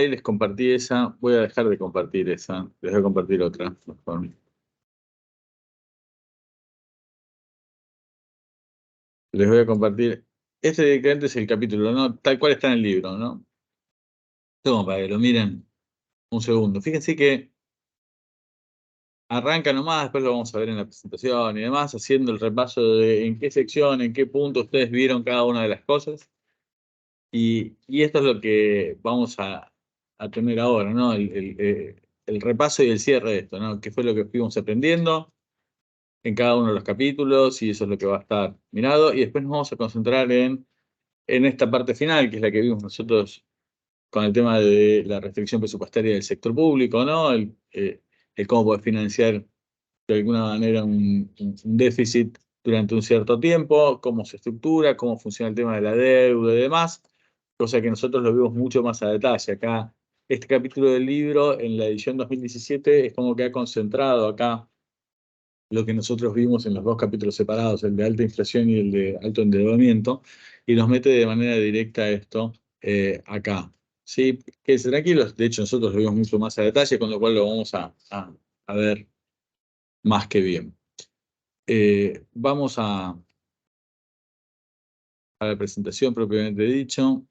Ahí les compartí esa, voy a dejar de compartir esa, les voy a compartir otra, mejor. Les voy a compartir, este directamente es el capítulo, ¿no? Tal cual está en el libro, ¿no? Toma, para que lo miren un segundo. Fíjense que arranca nomás, después lo vamos a ver en la presentación y demás, haciendo el repaso de en qué sección, en qué punto ustedes vieron cada una de las cosas. Y esto es lo que vamos a tener ahora, ¿no? El repaso y el cierre de esto, ¿no? ¿Qué fue lo que fuimos aprendiendo en cada uno de los capítulos? Y eso es lo que va a estar mirado. Y después nos vamos a concentrar en esta parte final, que es la que vimos nosotros con el tema de la restricción presupuestaria del sector público, ¿no? El cómo poder financiar de alguna manera un déficit durante un cierto tiempo, cómo se estructura, cómo funciona el tema de la deuda y demás, cosa que nosotros lo vimos mucho más a detalle. Acá, este capítulo del libro, en la edición 2017, es como que ha concentrado acá lo que nosotros vimos en los dos capítulos separados, el de alta inflación y el de alto endeudamiento, y nos mete de manera directa esto acá. Sí, quédense tranquilos, de hecho nosotros lo vimos mucho más a detalle, con lo cual lo vamos a ver más que bien. Vamos a la presentación propiamente dicho.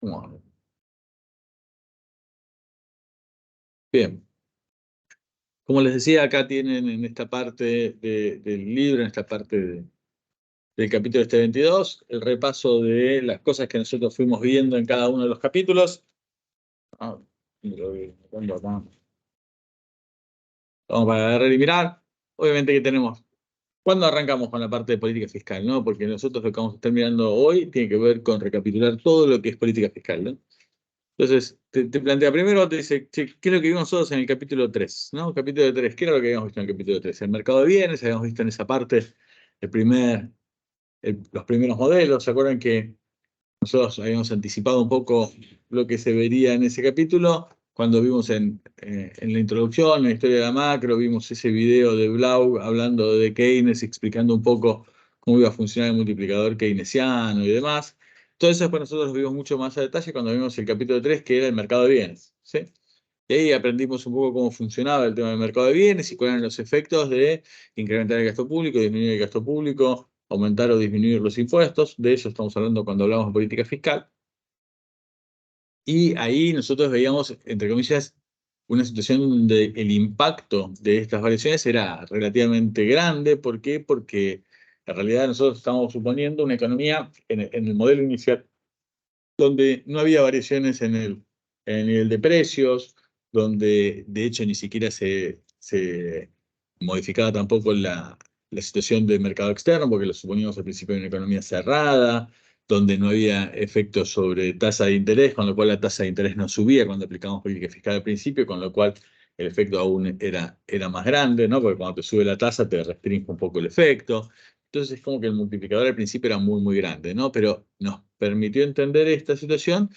Bueno, bien, como les decía, acá tienen en esta parte del libro, en esta parte del capítulo este 22, el repaso de las cosas que nosotros fuimos viendo en cada uno de los capítulos. Ah, lo pongo acá. Vamos para agarrar y mirar. Obviamente que tenemos. ¿Cuándo arrancamos con la parte de política fiscal, no? Porque nosotros lo que vamos a estar mirando hoy tiene que ver con recapitular todo lo que es política fiscal, ¿no? Entonces, te plantea primero, te dice, che, ¿qué es lo que vimos nosotros en el capítulo 3? ¿No? Capítulo 3, ¿qué era lo que habíamos visto en el capítulo 3? El mercado de bienes, habíamos visto en esa parte los primeros modelos. ¿Se acuerdan que nosotros habíamos anticipado un poco lo que se vería en ese capítulo? Cuando vimos en la introducción, en la historia de la macro, vimos ese video de Blau hablando de Keynes, explicando un poco cómo iba a funcionar el multiplicador keynesiano y demás. Todo eso después nosotros lo vimos mucho más a detalle cuando vimos el capítulo 3, que era el mercado de bienes, ¿sí? Y ahí aprendimos un poco cómo funcionaba el tema del mercado de bienes y cuáles eran los efectos de incrementar el gasto público, disminuir el gasto público, aumentar o disminuir los impuestos. De eso estamos hablando cuando hablamos de política fiscal. Y ahí nosotros veíamos, entre comillas, una situación donde el impacto de estas variaciones era relativamente grande. ¿Por qué? Porque en realidad nosotros estamos suponiendo una economía en el modelo inicial donde no había variaciones en el nivel de precios, donde de hecho ni siquiera se modificaba tampoco la situación del mercado externo, porque lo suponíamos al principio de una economía cerrada, donde no había efectos sobre tasa de interés, con lo cual la tasa de interés no subía cuando aplicamos política fiscal al principio, con lo cual el efecto aún era más grande, ¿no? Porque cuando te sube la tasa te restringe un poco el efecto. Entonces es como que el multiplicador al principio era muy, muy grande, ¿no? Pero nos permitió entender esta situación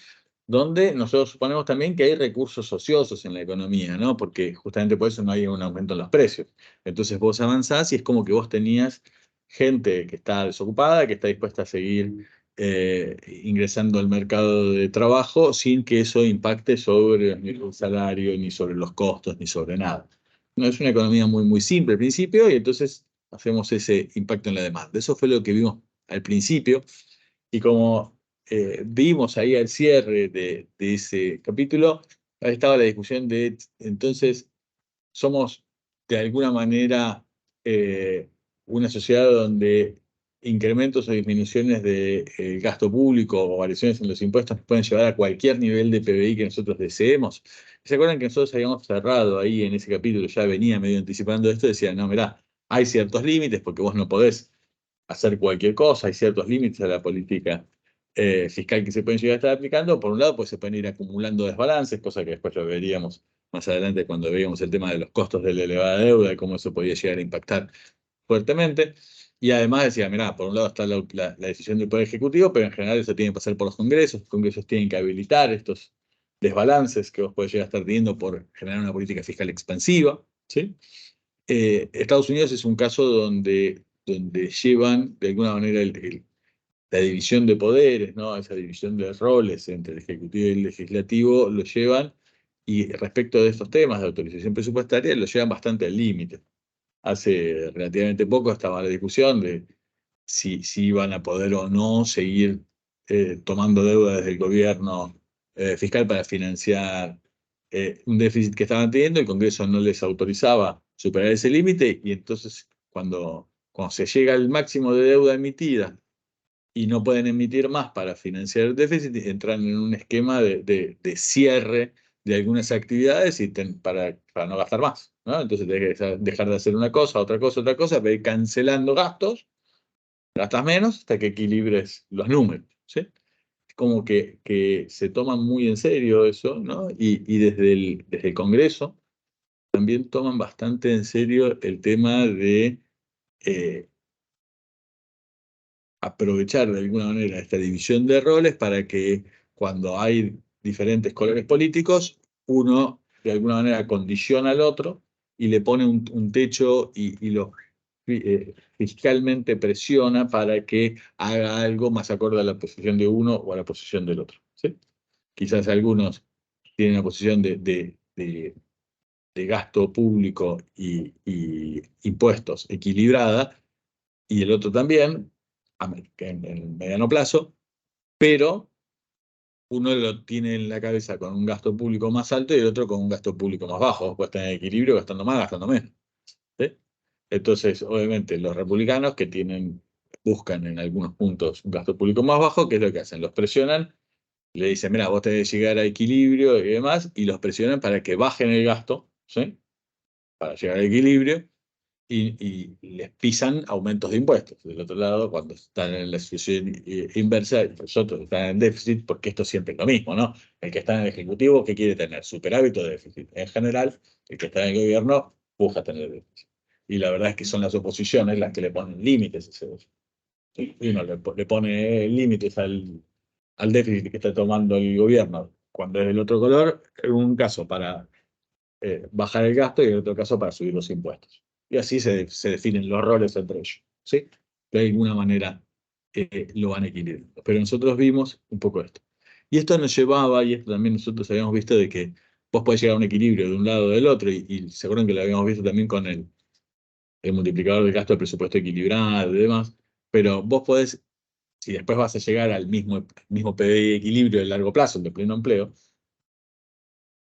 donde nosotros suponemos también que hay recursos ociosos en la economía, ¿no? Porque justamente por eso no hay un aumento en los precios. Entonces vos avanzás y es como que vos tenías gente que está desocupada, que está dispuesta a seguir ingresando al mercado de trabajo sin que eso impacte sobre ni el salario, ni sobre los costos, ni sobre nada. No, es una economía muy, muy simple al principio y entonces hacemos ese impacto en la demanda. Eso fue lo que vimos al principio y como vimos ahí al cierre de ese capítulo, ahí estaba la discusión de entonces somos de alguna manera una sociedad donde incrementos o disminuciones del gasto público o variaciones en los impuestos nos pueden llevar a cualquier nivel de PBI que nosotros deseemos. ¿Se acuerdan que nosotros habíamos cerrado ahí en ese capítulo, ya venía medio anticipando esto? Decía, no, mirá, hay ciertos límites porque vos no podés hacer cualquier cosa, hay ciertos límites a la política fiscal que se pueden llegar a estar aplicando. Por un lado, pues se pueden ir acumulando desbalances, cosa que después lo veríamos más adelante cuando veíamos el tema de los costos de la elevada deuda y cómo eso podía llegar a impactar fuertemente. Y además decía, mirá, por un lado está la decisión del Poder Ejecutivo, pero en general eso tiene que pasar por los congresos tienen que habilitar estos desbalances que vos podés llegar a estar teniendo por generar una política fiscal expansiva, ¿sí? Estados Unidos es un caso donde llevan de alguna manera la división de poderes, ¿no? Esa división de roles entre el Ejecutivo y el Legislativo lo llevan, y respecto de estos temas de autorización presupuestaria, lo llevan bastante al límite. Hace relativamente poco estaba la discusión de si iban a poder o no seguir tomando deuda desde el gobierno fiscal para financiar un déficit que estaban teniendo. El Congreso no les autorizaba superar ese límite, y entonces cuando se llega al máximo de deuda emitida y no pueden emitir más para financiar el déficit, entran en un esquema de cierre de algunas actividades para no gastar más, ¿no? Entonces tenés que dejar de hacer una cosa, otra cosa, para ir cancelando gastos, gastas menos hasta que equilibres los números, ¿sí? Es como que se toman muy en serio eso, ¿no? Y desde el Congreso también toman bastante en serio el tema de eh, aprovechar de alguna manera esta división de roles para que cuando hay diferentes colores políticos, uno de alguna manera condiciona al otro y le pone un techo y lo fiscalmente presiona para que haga algo más acorde a la posición de uno o a la posición del otro, ¿sí? Quizás algunos tienen una posición de gasto público y impuestos equilibrada, y el otro también, en el mediano plazo, pero uno lo tiene en la cabeza con un gasto público más alto y el otro con un gasto público más bajo. Puedes tener equilibrio gastando más, gastando menos, ¿sí? Entonces, obviamente, los republicanos buscan en algunos puntos un gasto público más bajo. ¿Qué es lo que hacen? Los presionan, le dicen, mira, vos tenés que llegar a equilibrio y demás, y los presionan para que bajen el gasto, ¿sí? Para llegar al equilibrio, y les pisan aumentos de impuestos. Del otro lado, cuando están en la situación inversa, los otros están en déficit, porque esto siempre es lo mismo, ¿no? El que está en el Ejecutivo, ¿qué quiere tener? Superávit o déficit. En general, el que está en el gobierno busca tener déficit. Y la verdad es que son las oposiciones las que le ponen límites a ese déficit. ¿Sí? Y uno le pone límites al déficit que está tomando el gobierno, cuando es del otro color, en un caso para bajar el gasto y en otro caso para subir los impuestos. Y así se definen los roles entre ellos, ¿sí? De alguna manera lo van equilibrando. Pero nosotros vimos un poco esto. Y esto nos llevaba, y esto también nosotros habíamos visto, de que vos podés llegar a un equilibrio de un lado o del otro, y se acuerdan que lo habíamos visto también con el multiplicador de gasto del presupuesto equilibrado y demás, pero vos podés, si después vas a llegar al mismo PDI de equilibrio de largo plazo, el de pleno empleo,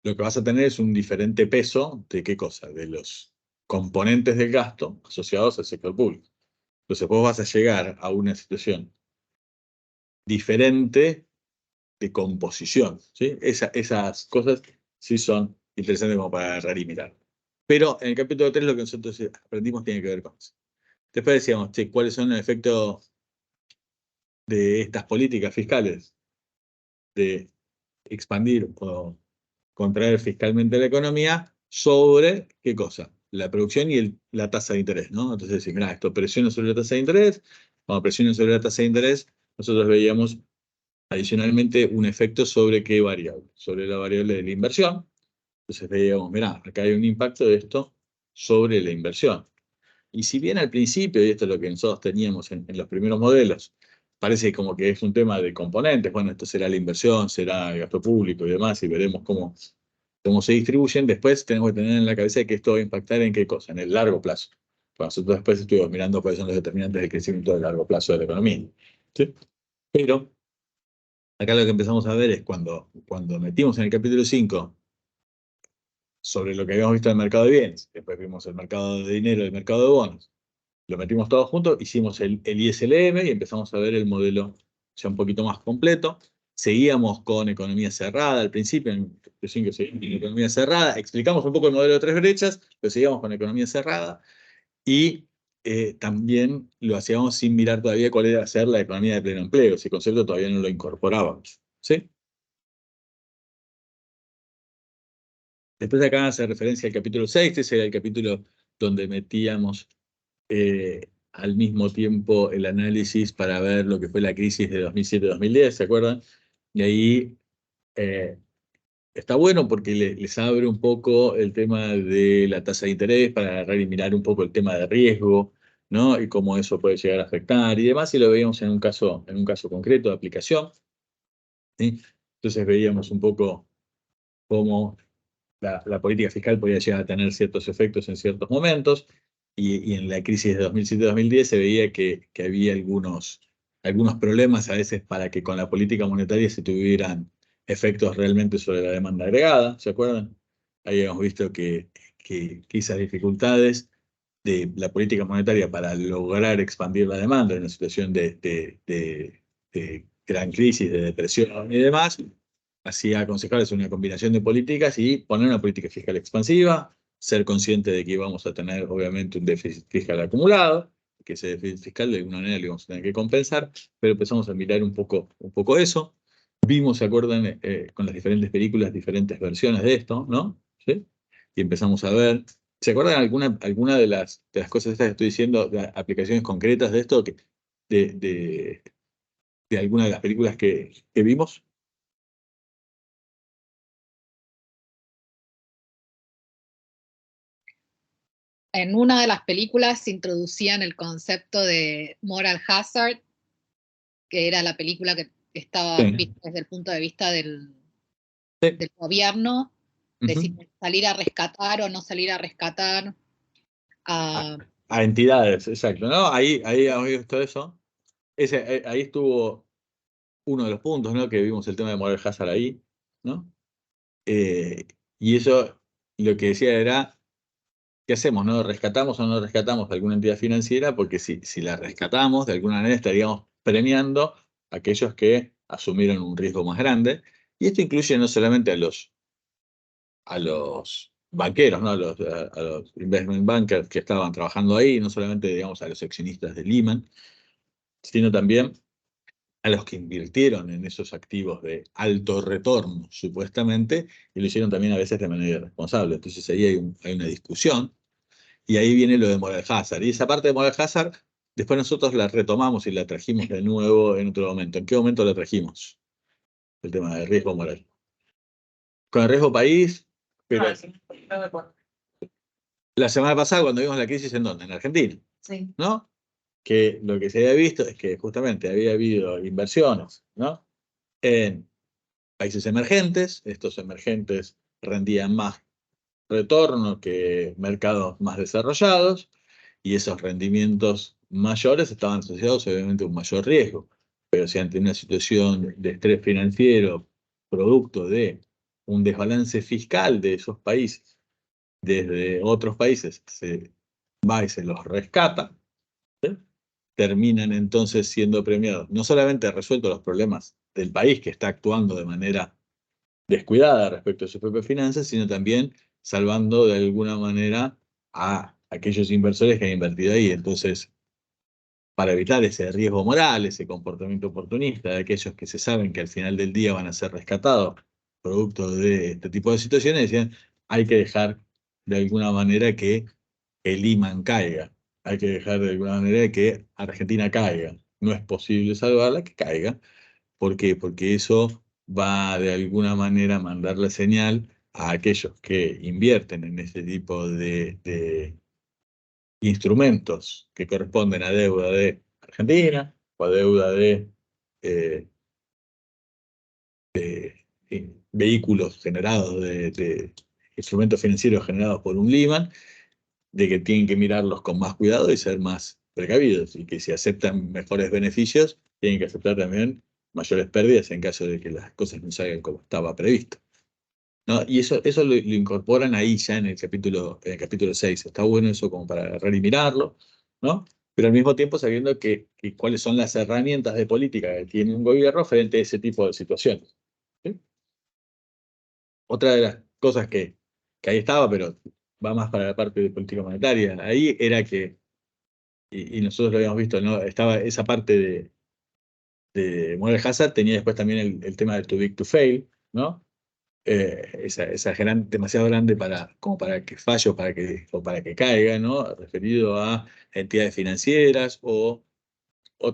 lo que vas a tener es un diferente peso de qué cosa, de los componentes del gasto asociados al sector público. Entonces vos vas a llegar a una situación diferente de composición, ¿sí? Esas cosas sí son interesantes como para agarrar y mirar. Pero en el capítulo 3 lo que nosotros aprendimos tiene que ver con eso. Después decíamos, che, ¿cuáles son los efectos de estas políticas fiscales de expandir o contraer fiscalmente la economía sobre qué cosa? La producción y la tasa de interés, ¿no? Entonces, decir, mira, esto presiona sobre la tasa de interés. Cuando presiona sobre la tasa de interés, nosotros veíamos adicionalmente un efecto sobre qué variable, sobre la variable de la inversión. Entonces veíamos, mira, acá hay un impacto de esto sobre la inversión. Y si bien al principio, y esto es lo que nosotros teníamos en los primeros modelos, parece como que es un tema de componentes, bueno, esto será la inversión, será el gasto público y demás, y veremos cómo se distribuyen. Después tenemos que tener en la cabeza que esto va a impactar en qué cosa, en el largo plazo. Bueno, nosotros después estuvimos mirando cuáles son los determinantes del crecimiento del largo plazo de la economía, ¿sí? Pero acá lo que empezamos a ver es cuando metimos en el capítulo 5 sobre lo que habíamos visto en el mercado de bienes, después vimos el mercado de dinero y el mercado de bonos, lo metimos todos juntos, hicimos el ISLM y empezamos a ver el modelo ya un poquito más completo. Seguíamos con economía cerrada al principio, en economía cerrada, explicamos un poco el modelo de tres brechas, pero seguíamos con economía cerrada, y también lo hacíamos sin mirar todavía cuál era ser la economía de pleno empleo. Ese concepto todavía no lo incorporábamos, ¿sí? Después acá hace referencia al capítulo 6, ese era el capítulo donde metíamos al mismo tiempo el análisis para ver lo que fue la crisis de 2007-2010, ¿se acuerdan? Y ahí eh, está bueno porque les abre un poco el tema de la tasa de interés para agarrar y mirar un poco el tema de riesgo, ¿no? Y cómo eso puede llegar a afectar y demás, y lo veíamos en un caso concreto de aplicación, ¿sí? Entonces veíamos un poco cómo la política fiscal podía llegar a tener ciertos efectos en ciertos momentos, y en la crisis de 2007-2010 se veía que había algunos problemas a veces para que con la política monetaria se tuvieran efectos realmente sobre la demanda agregada, ¿se acuerdan? Ahí hemos visto que esas dificultades de la política monetaria para lograr expandir la demanda en una situación de gran crisis, de depresión y demás, hacía aconsejables una combinación de políticas y poner una política fiscal expansiva, ser consciente de que íbamos a tener obviamente un déficit fiscal acumulado, que ese déficit fiscal de alguna manera lo íbamos a tener que compensar, pero empezamos a mirar un poco eso. Vimos, ¿se acuerdan? Con las diferentes películas, diferentes versiones de esto, ¿no? ¿Sí? Y empezamos a ver, ¿se acuerdan alguna de las cosas estas que estoy diciendo, de aplicaciones concretas de esto, de, de, de alguna de las películas que vimos? En una de las películas introducían el concepto de moral hazard, que era la película que estaba Sí. vista desde el punto de vista Sí. del gobierno, de si Ujú. salir a rescatar o no salir a rescatar. a, a- a entidades, exacto, ¿no? Ahí habíamos visto eso. Ahí estuvo uno de los puntos, ¿no? Que vimos el tema de Moral Hazard ahí, ¿no? Y eso lo que decía era, ¿qué hacemos, no? ¿Rescatamos o no rescatamos alguna entidad financiera? Porque si la rescatamos, de alguna manera estaríamos premiando a aquellos que asumieron un riesgo más grande. Y esto incluye no solamente a los banqueros, ¿no? A los investment bankers que estaban trabajando ahí, no solamente, digamos, a los accionistas de Lehman, sino también a los que invirtieron en esos activos de alto retorno, supuestamente, y lo hicieron también a veces de manera irresponsable. Entonces ahí hay una discusión, y ahí viene lo de moral hazard. Y esa parte de moral hazard, después nosotros la retomamos y la trajimos de nuevo en otro momento. ¿En qué momento la trajimos? El tema del riesgo moral. Con el riesgo país, pero la semana pasada cuando vimos la crisis, ¿en dónde? En Argentina, Sí. ¿no? Que lo que se había visto es que justamente había habido inversiones, ¿no? En países emergentes, estos emergentes rendían más retorno que mercados más desarrollados, y esos rendimientos mayores estaban asociados obviamente a un mayor riesgo. Pero si ante una situación de estrés financiero, producto de un desbalance fiscal de esos países, desde otros países se va y se los rescata, ¿sí? Terminan entonces siendo premiados. No solamente resueltos los problemas del país que está actuando de manera descuidada respecto a sus propias finanzas, sino también salvando de alguna manera a aquellos inversores que han invertido ahí. Entonces, para evitar ese riesgo moral, ese comportamiento oportunista de aquellos que se saben que al final del día van a ser rescatados producto de este tipo de situaciones, decían, hay que dejar de alguna manera que el imán caiga, hay que dejar de alguna manera que Argentina caiga. No es posible salvarla, que caiga. ¿Por qué? Porque eso va de alguna manera a mandar la señal a aquellos que invierten en ese tipo de instrumentos que corresponden a deuda de Argentina o a deuda eh, vehículos generados, de instrumentos financieros generados por un Lehman, de que tienen que mirarlos con más cuidado y ser más precavidos, y que si aceptan mejores beneficios, tienen que aceptar también mayores pérdidas en caso de que las cosas no salgan como estaba previsto, ¿no? Y eso lo incorporan ahí ya en el capítulo 6. Está bueno eso como para agarrar y mirarlo, ¿no? Pero al mismo tiempo sabiendo que cuáles son las herramientas de política que tiene un gobierno frente a ese tipo de situaciones, ¿sí? Otra de las cosas que ahí estaba, pero va más para la parte de política monetaria, ahí era que, y nosotros lo habíamos visto, ¿no? Estaba esa parte de Moral Hazard, tenía después también el tema de Too Big to Fail, ¿no? demasiado grande como para que falle o para que caiga, ¿no? Referido a entidades financieras o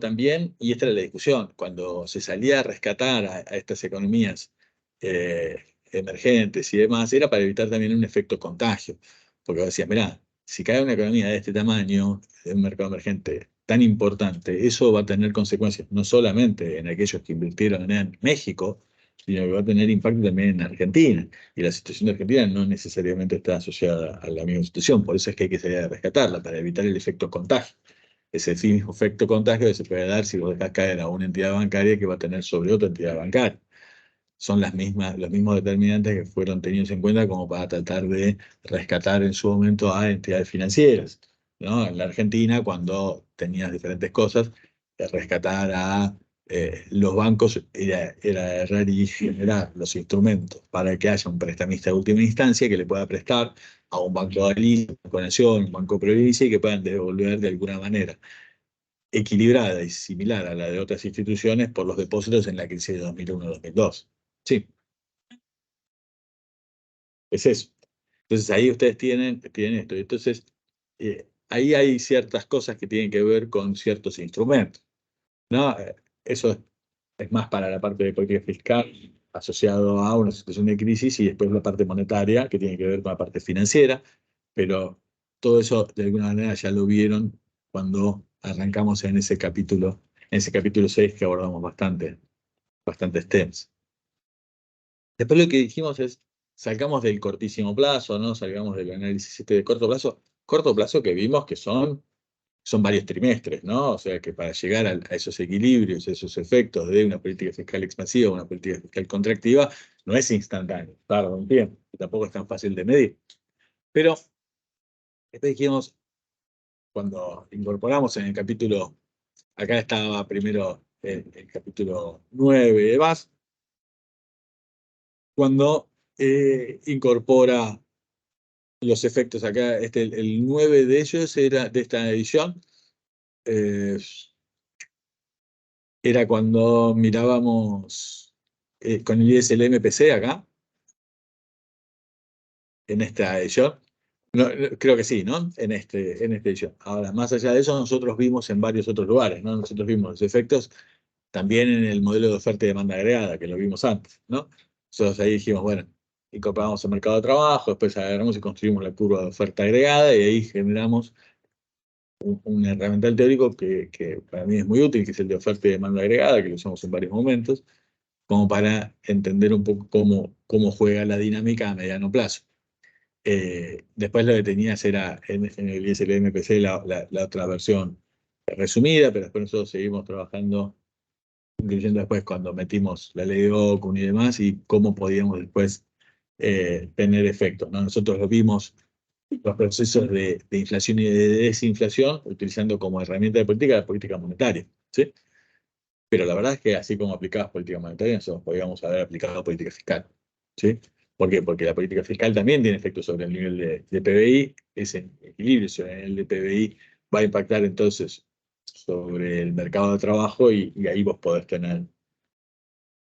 también, y esta era la discusión, cuando se salía a rescatar a estas economías emergentes y demás, era para evitar también un efecto contagio. Porque decías, mirá, si cae una economía de este tamaño, de un mercado emergente tan importante, eso va a tener consecuencias no solamente en aquellos que invirtieron en México, sino que va a tener impacto también en Argentina. Y la situación de Argentina no necesariamente está asociada a la misma situación, por eso es que hay que salir a rescatarla, para evitar el efecto contagio. Ese mismo efecto contagio que se puede dar si vos dejás caer a una entidad bancaria que va a tener sobre otra entidad bancaria. Son los mismos determinantes que fueron tenidos en cuenta como para tratar de rescatar en su momento a entidades financieras, ¿no? En la Argentina, cuando tenías diferentes cosas, rescatar a los bancos era errar y generar los instrumentos para que haya un prestamista de última instancia que le pueda prestar a un banco de Galicia, un banco Nación, un banco provincia y que puedan devolver de alguna manera equilibrada y similar a la de otras instituciones por los depósitos en la crisis de 2001-2002. Sí, es eso. Entonces ahí ustedes tienen esto. Entonces, ahí hay ciertas cosas que tienen que ver con ciertos instrumentos, ¿no? Eso es más para la parte de política fiscal asociado a una situación de crisis y después la parte monetaria que tiene que ver con la parte financiera, pero todo eso de alguna manera ya lo vieron cuando arrancamos en ese capítulo 6 que abordamos bastantes temas. Después lo que dijimos es, salgamos del cortísimo plazo, ¿no? Salgamos del análisis de corto plazo que vimos que son varios trimestres, ¿no? O sea que para llegar a esos equilibrios, a esos efectos de una política fiscal expansiva, una política fiscal contractiva, no es instantáneo, tarda un tiempo, y tampoco es tan fácil de medir. Pero después dijimos, cuando incorporamos en el capítulo, acá estaba primero el capítulo 9 y demás, cuando incorpora los efectos acá, el 9 de ellos era de esta edición, eh, era cuando mirábamos con el ISLM-PC acá, en esta edición. Creo que sí, ¿no? En esta edición. Ahora, más allá de eso, nosotros vimos en varios otros lugares, ¿no? Nosotros vimos los efectos también en el modelo de oferta y demanda agregada, que lo vimos antes, ¿no? Nosotros ahí dijimos, bueno, incorporamos el mercado de trabajo, después agarramos y construimos la curva de oferta agregada y ahí generamos un herramiental teórico que para mí es muy útil, que es el de oferta y demanda agregada, que lo usamos en varios momentos, como para entender un poco cómo juega la dinámica a mediano plazo. Después lo que tenías era en el ISLM-PC la otra versión resumida, pero después nosotros seguimos trabajando, incluyendo después cuando metimos la ley de Ocon y demás, y cómo podíamos después tener efectos, ¿no? Nosotros lo vimos los procesos de inflación y de desinflación, utilizando como herramienta de política la política monetaria, ¿sí? Pero la verdad es que así como aplicabas política monetaria, nosotros podríamos haber aplicado política fiscal, ¿sí? ¿Por qué? Porque la política fiscal también tiene efectos sobre el nivel de PBI, ese equilibrio sobre el nivel de PBI va a impactar entonces sobre el mercado de trabajo y ahí vos podés tener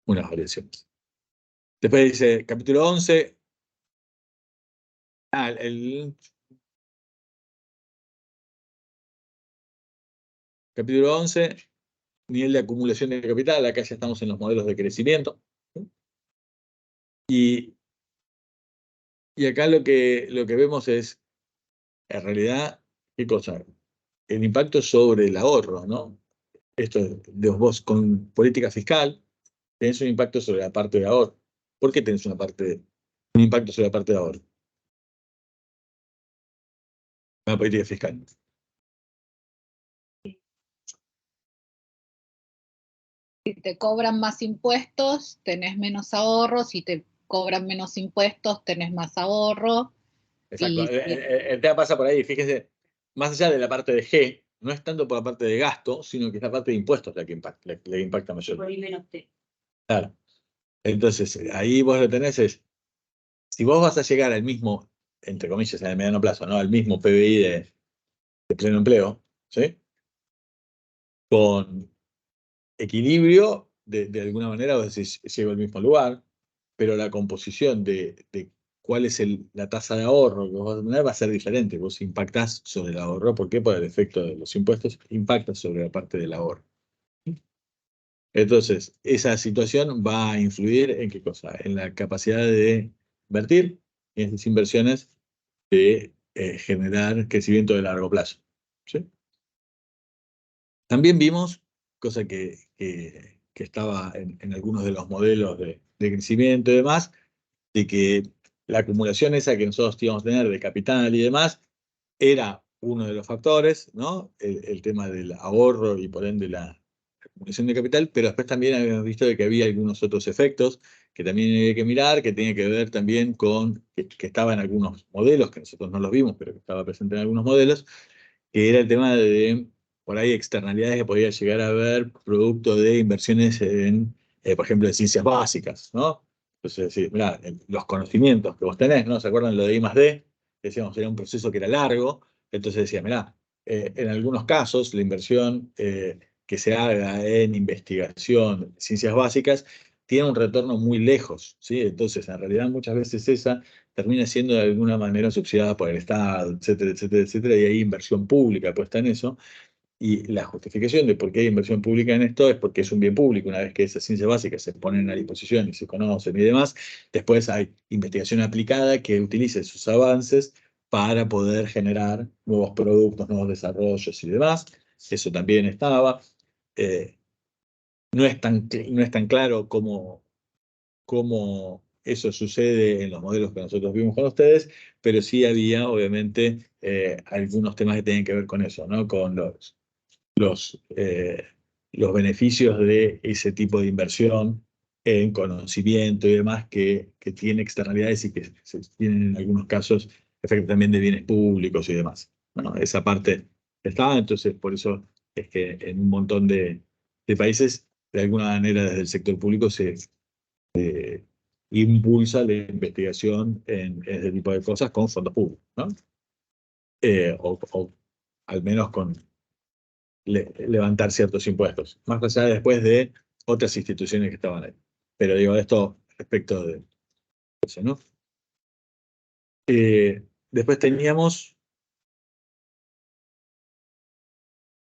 unas variaciones. Después dice, capítulo 11, el capítulo 11, nivel de acumulación de capital, acá ya estamos en los modelos de crecimiento. Y, y acá lo que vemos es, en realidad, ¿qué cosa? El impacto sobre el ahorro, ¿no? Esto de vos con política fiscal, tenés un impacto sobre la parte de ahorro. ¿Por qué tenés un impacto sobre la parte de ahorro? La política fiscal. Si te cobran más impuestos, tenés menos ahorro. Si te cobran menos impuestos, tenés más ahorro. Exacto. Y El tema pasa por ahí, fíjese, más allá de la parte de G, no es tanto por la parte de gasto, sino que es la parte de impuestos la que impacta mayor. Por ahí menos T. Claro. Entonces, ahí vos lo tenés si vos vas a llegar al mismo, entre comillas, en el mediano plazo, ¿no? Al mismo PBI de pleno empleo, ¿sí? Con equilibrio, de alguna manera, vos decís, llego al mismo lugar, pero la composición de cuál es la tasa de ahorro que vos vas a tener va a ser diferente. Vos impactás sobre el ahorro. ¿Por qué? Por el efecto de los impuestos, impacta sobre la parte del ahorro. Entonces, esa situación va a influir en qué cosa? En la capacidad de invertir y en esas inversiones de generar crecimiento de largo plazo. ¿Sí? También vimos, cosa que estaba en algunos de los modelos de crecimiento y demás, de que la acumulación esa que nosotros íbamos a tener de capital y demás era uno de los factores, ¿no? El tema del ahorro y por ende la acumulación de capital, pero después también habíamos visto de que había algunos otros efectos que también hay que mirar, que tiene que ver también con, que estaba en algunos modelos, que nosotros no los vimos, pero que estaba presente en algunos modelos, que era el tema de, por ahí, externalidades que podía llegar a haber producto de inversiones en, por ejemplo, en ciencias básicas, ¿no? Entonces, sí, mirá, los conocimientos que vos tenés, ¿no? ¿Se acuerdan lo de I+D? Decíamos, era un proceso que era largo, entonces decía, mirá, en algunos casos la inversión que se haga en investigación, ciencias básicas, tiene un retorno muy lejos, ¿sí? Entonces, en realidad muchas veces esa termina siendo de alguna manera subsidiada por el Estado, etcétera, etcétera, etcétera, y hay inversión pública puesta en eso. Y la justificación de por qué hay inversión pública en esto es porque es un bien público. Una vez que esas ciencias básicas se ponen a disposición y se conocen y demás, después hay investigación aplicada que utilice esos avances para poder generar nuevos productos, nuevos desarrollos y demás. Eso también estaba. Eh, no es tan claro cómo eso sucede en los modelos que nosotros vimos con ustedes, pero sí había, obviamente, algunos temas que tienen que ver con eso, ¿no? Con los, eh, los beneficios de ese tipo de inversión en conocimiento y demás que tiene externalidades y que tienen en algunos casos efectos también de bienes públicos y demás. Bueno, esa parte está, entonces por eso es que en un montón de países, de alguna manera desde el sector público se impulsa la investigación en este tipo de cosas con fondos públicos, ¿no? O al menos con levantar ciertos impuestos, más allá después de otras instituciones que estaban ahí. Pero digo esto respecto de eso, ¿no? Después teníamos,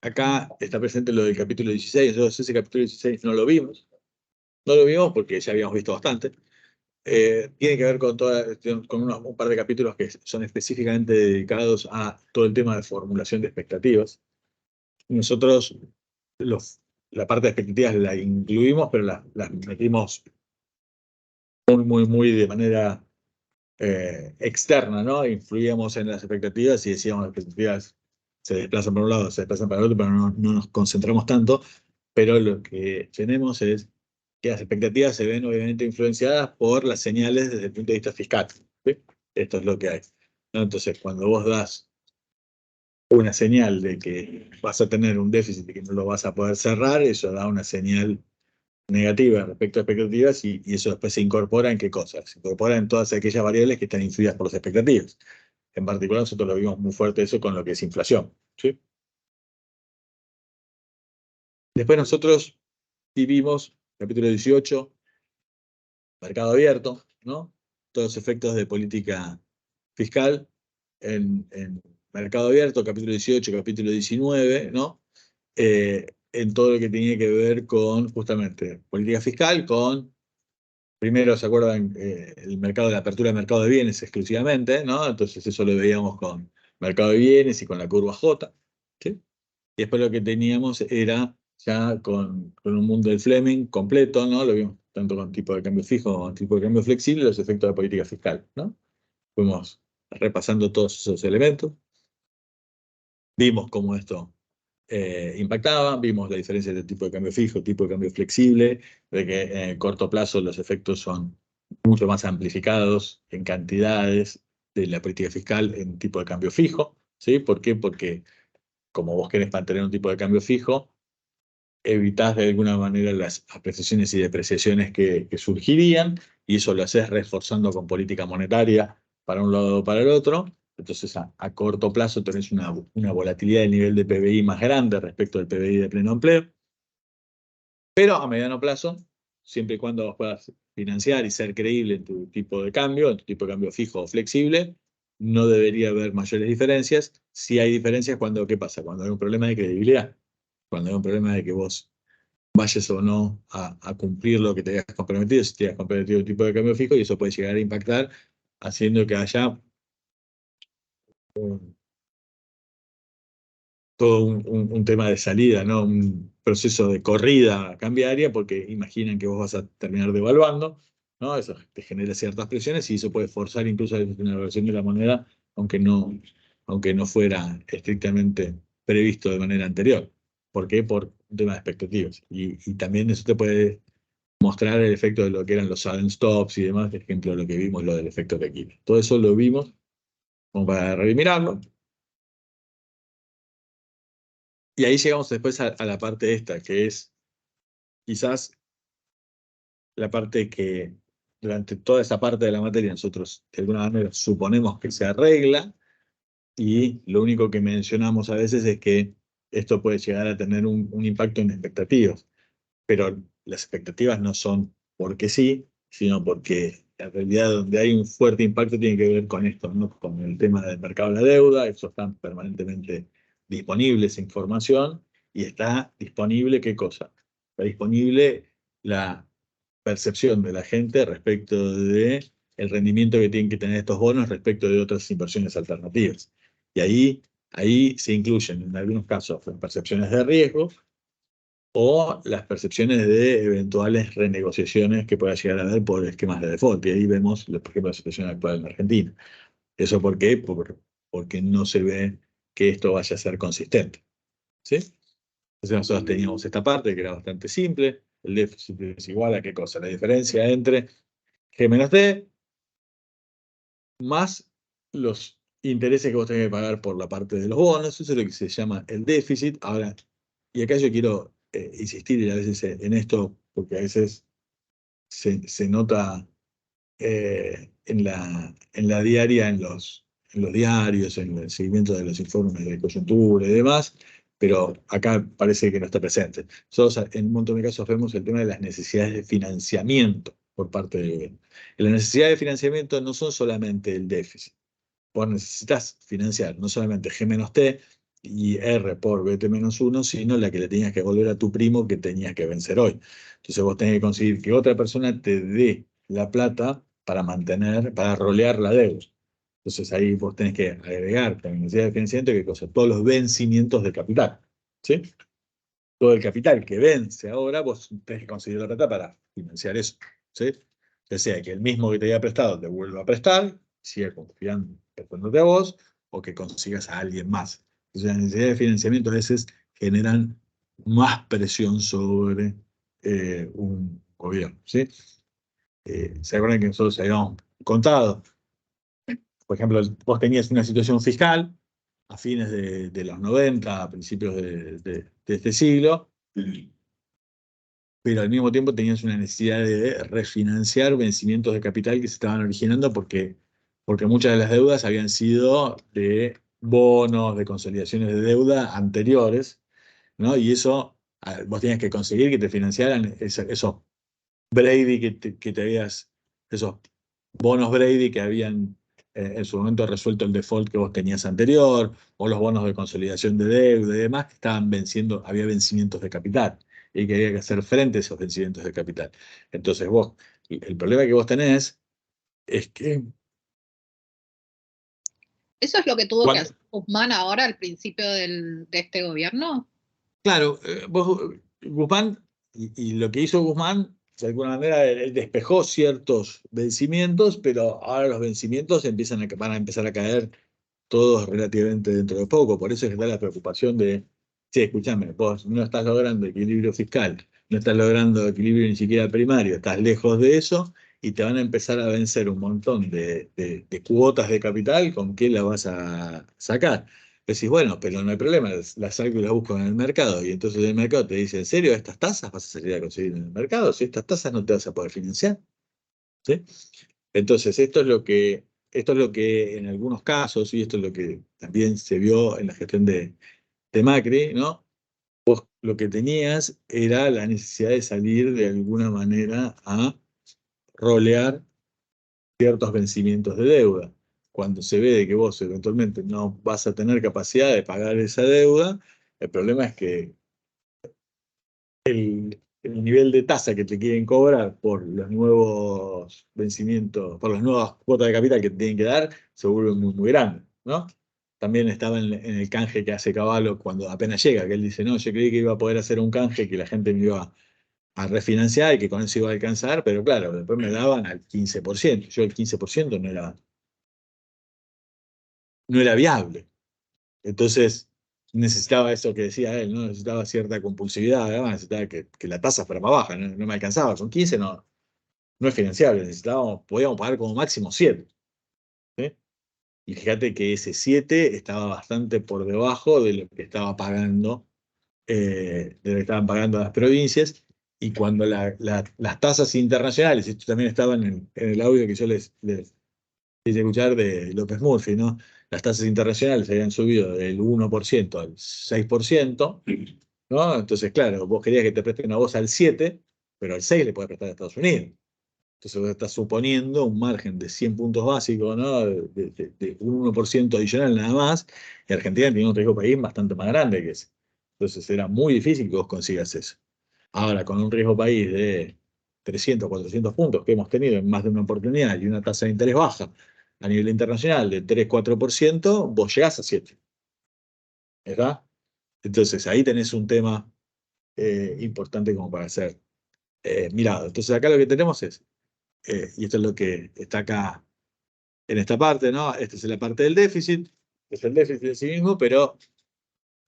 acá está presente lo del capítulo 16, nosotros ese capítulo 16 no lo vimos, porque ya habíamos visto bastante. Tiene que ver con, un par de capítulos que son específicamente dedicados a todo el tema de formulación de expectativas. Nosotros la parte de expectativas la incluimos, pero las metimos muy de manera externa, ¿no? Influíamos en las expectativas y decíamos las expectativas se desplazan para un lado, se desplazan para el otro, pero no nos concentramos tanto. Pero lo que tenemos es que las expectativas se ven obviamente influenciadas por las señales desde el punto de vista fiscal, ¿sí? Esto es lo que hay, ¿no? Entonces, cuando vos das una señal de que vas a tener un déficit y que no lo vas a poder cerrar, eso da una señal negativa respecto a expectativas y eso después se incorpora en qué cosas. Se incorpora en todas aquellas variables que están influidas por las expectativas. En particular, nosotros lo vimos muy fuerte eso con lo que es inflación, ¿sí? Después nosotros vimos, capítulo 18, mercado abierto, ¿no? Todos los efectos de política fiscal en mercado abierto, capítulo 18, capítulo 19, ¿no? En todo lo que tenía que ver con justamente política fiscal, con, primero, ¿se acuerdan? El mercado, la apertura del mercado de bienes exclusivamente, ¿no? Entonces eso lo veíamos con mercado de bienes y con la curva J, ¿sí? Y después lo que teníamos era ya con un mundo del Fleming completo, ¿no? Lo vimos tanto con tipo de cambio fijo como con tipo de cambio flexible, los efectos de política fiscal, ¿no? Fuimos repasando todos esos elementos, vimos cómo esto impactaba, vimos la diferencia entre tipo de cambio fijo, tipo de cambio flexible, de que en el corto plazo los efectos son mucho más amplificados en cantidades de la política fiscal en tipo de cambio fijo, ¿sí? ¿Por qué? Porque como vos querés mantener un tipo de cambio fijo, evitás de alguna manera las apreciaciones y depreciaciones que surgirían, y eso lo haces reforzando con política monetaria para un lado o para el otro. Entonces, a corto plazo tenés una volatilidad del nivel de PBI más grande respecto al PBI de pleno empleo, pero a mediano plazo, siempre y cuando vos puedas financiar y ser creíble en tu tipo de cambio, en tu tipo de cambio fijo o flexible, no debería haber mayores diferencias. Si hay diferencias, ¿qué pasa? Cuando hay un problema de credibilidad, cuando hay un problema de que vos vayas o no a cumplir lo que te hayas comprometido, si te hayas comprometido un tipo de cambio fijo, y eso puede llegar a impactar haciendo que haya todo un tema de salida, ¿no? Un proceso de corrida cambiaria, porque imaginan que vos vas a terminar devaluando, ¿no? Eso te genera ciertas presiones y eso puede forzar incluso a la devaluación de la moneda, aunque no fuera estrictamente previsto de manera anterior. ¿Por qué? Por un tema de expectativas. Y también eso te puede mostrar el efecto de lo que eran los sudden stops y demás, por ejemplo, lo que vimos, lo del efecto Pekín. Todo eso lo vimos como para remirarlo. Y ahí llegamos después a la parte esta, que es quizás la parte que durante toda esa parte de la materia nosotros de alguna manera suponemos que se arregla y lo único que mencionamos a veces es que esto puede llegar a tener un impacto en expectativas, pero las expectativas no son porque sí, sino porque en realidad donde hay un fuerte impacto tiene que ver con esto, ¿no? Con el tema del mercado de la deuda, eso está permanentemente disponible esa información y está disponible, ¿qué cosa? Está disponible la percepción de la gente respecto de el rendimiento que tienen que tener estos bonos respecto de otras inversiones alternativas. Y ahí se incluyen en algunos casos las percepciones de riesgo o las percepciones de eventuales renegociaciones que pueda llegar a haber por esquemas de default. Y ahí vemos, por ejemplo, la situación actual en Argentina. ¿Eso por qué? Porque no se ve que esto vaya a ser consistente. ¿Sí? Entonces nosotros teníamos esta parte que era bastante simple. El déficit es igual a qué cosa? La diferencia entre G menos D más los intereses que vos tenés que pagar por la parte de los bonos. Eso es lo que se llama el déficit. Ahora, y acá yo quiero insistir a veces en esto, porque a veces se nota en la diaria, en los diarios, en el seguimiento de los informes de coyuntura y demás, pero acá parece que no está presente. Nosotros en un montón de casos vemos el tema de las necesidades de financiamiento por parte del gobierno. Y las necesidades de financiamiento no son solamente el déficit. Vos necesitas financiar no solamente G menos T y R por BT menos 1, sino la que le tenías que volver a tu primo que tenías que vencer hoy. Entonces vos tenés que conseguir que otra persona te dé la plata para rolear la deuda. Entonces ahí vos tenés que agregar la necesidad de financiamiento, ¿qué cosa? Todos los vencimientos de capital. ¿Sí? Todo el capital que vence ahora, vos tenés que conseguir la plata para financiar eso. ¿Sí? Ya sea que el mismo que te haya prestado te vuelva a prestar, siga confiando, prestándote a vos, o que consigas a alguien más. Entonces, las necesidades de financiamiento a veces generan más presión sobre un gobierno. ¿Sí? ¿Se acuerdan que nosotros habíamos contado? Por ejemplo, vos tenías una situación fiscal a fines de los 90, a principios de este siglo, pero al mismo tiempo tenías una necesidad de refinanciar vencimientos de capital que se estaban originando porque muchas de las deudas habían sido de bonos, de consolidaciones de deuda anteriores, ¿no? Y eso, vos tenías que conseguir que te financiaran esos Brady esos bonos Brady que habían en su momento resuelto el default que vos tenías anterior, o los bonos de consolidación de deuda y demás que estaban venciendo, había vencimientos de capital y que había que hacer frente a esos vencimientos de capital. Entonces vos, el problema que vos tenés es que ¿Eso es lo que tuvo que cuando, hacer Guzmán ahora al principio de este gobierno? claro, Guzmán, y lo que hizo Guzmán, de alguna manera, él despejó ciertos vencimientos, pero ahora los vencimientos van a empezar a caer todos relativamente dentro de poco. Por eso está la preocupación de, sí, escúchame, vos no estás logrando equilibrio fiscal, no estás logrando equilibrio ni siquiera primario, estás lejos de eso y te van a empezar a vencer un montón de cuotas de capital, ¿con qué la vas a sacar? Decís, bueno, pero no hay problema, las salgo y las busco en el mercado. Y entonces el mercado te dice, ¿en serio estas tasas vas a salir a conseguir en el mercado? Si estas tasas no te vas a poder financiar. ¿Sí? Entonces, esto es lo que en algunos casos, y esto es lo que también se vio en la gestión de Macri, ¿no? Lo que tenías era la necesidad de salir de alguna manera a rolear ciertos vencimientos de deuda. Cuando se ve de que vos eventualmente no vas a tener capacidad de pagar esa deuda, el problema es que el nivel de tasa que te quieren cobrar por los nuevos vencimientos, por las nuevas cuotas de capital que te tienen que dar, se vuelve muy, muy grande, ¿no? También estaba en el canje que hace Cavallo cuando apenas llega, que él dice, no, yo creí que iba a poder hacer un canje que la gente me iba a refinanciar y que con eso iba a alcanzar, pero claro, después me daban al 15%. Yo el 15% no era viable. Entonces necesitaba eso que decía él, ¿no? Necesitaba cierta compulsividad, además necesitaba que la tasa fuera más baja, no me alcanzaba, con 15 no es financiable, podíamos pagar como máximo 7. ¿Sí? Y fíjate que ese 7 estaba bastante por debajo de lo que estaba pagando, de lo que estaban pagando las provincias, y cuando las tasas internacionales, esto también estaba en el audio que yo les hice escuchar de López Murphy, ¿no? Las tasas internacionales habían subido del 1% al 6%, ¿no? Entonces, claro, vos querías que te presten a vos al 7, pero al 6 le podés prestar a Estados Unidos. Entonces vos estás suponiendo un margen de 100 puntos básicos, ¿no? De un 1% adicional nada más, y Argentina tiene un riesgo país bastante más grande que ese. Entonces era muy difícil que vos consigas eso. Ahora, con un riesgo país de 300, 400 puntos que hemos tenido en más de una oportunidad y una tasa de interés baja a nivel internacional de 3-4%, vos llegás a 7. ¿Verdad? Entonces ahí tenés un tema importante como para ser mirado. Entonces acá lo que tenemos es, y esto es lo que está acá en esta parte, ¿no? Esta es la parte del déficit, es el déficit en sí mismo, pero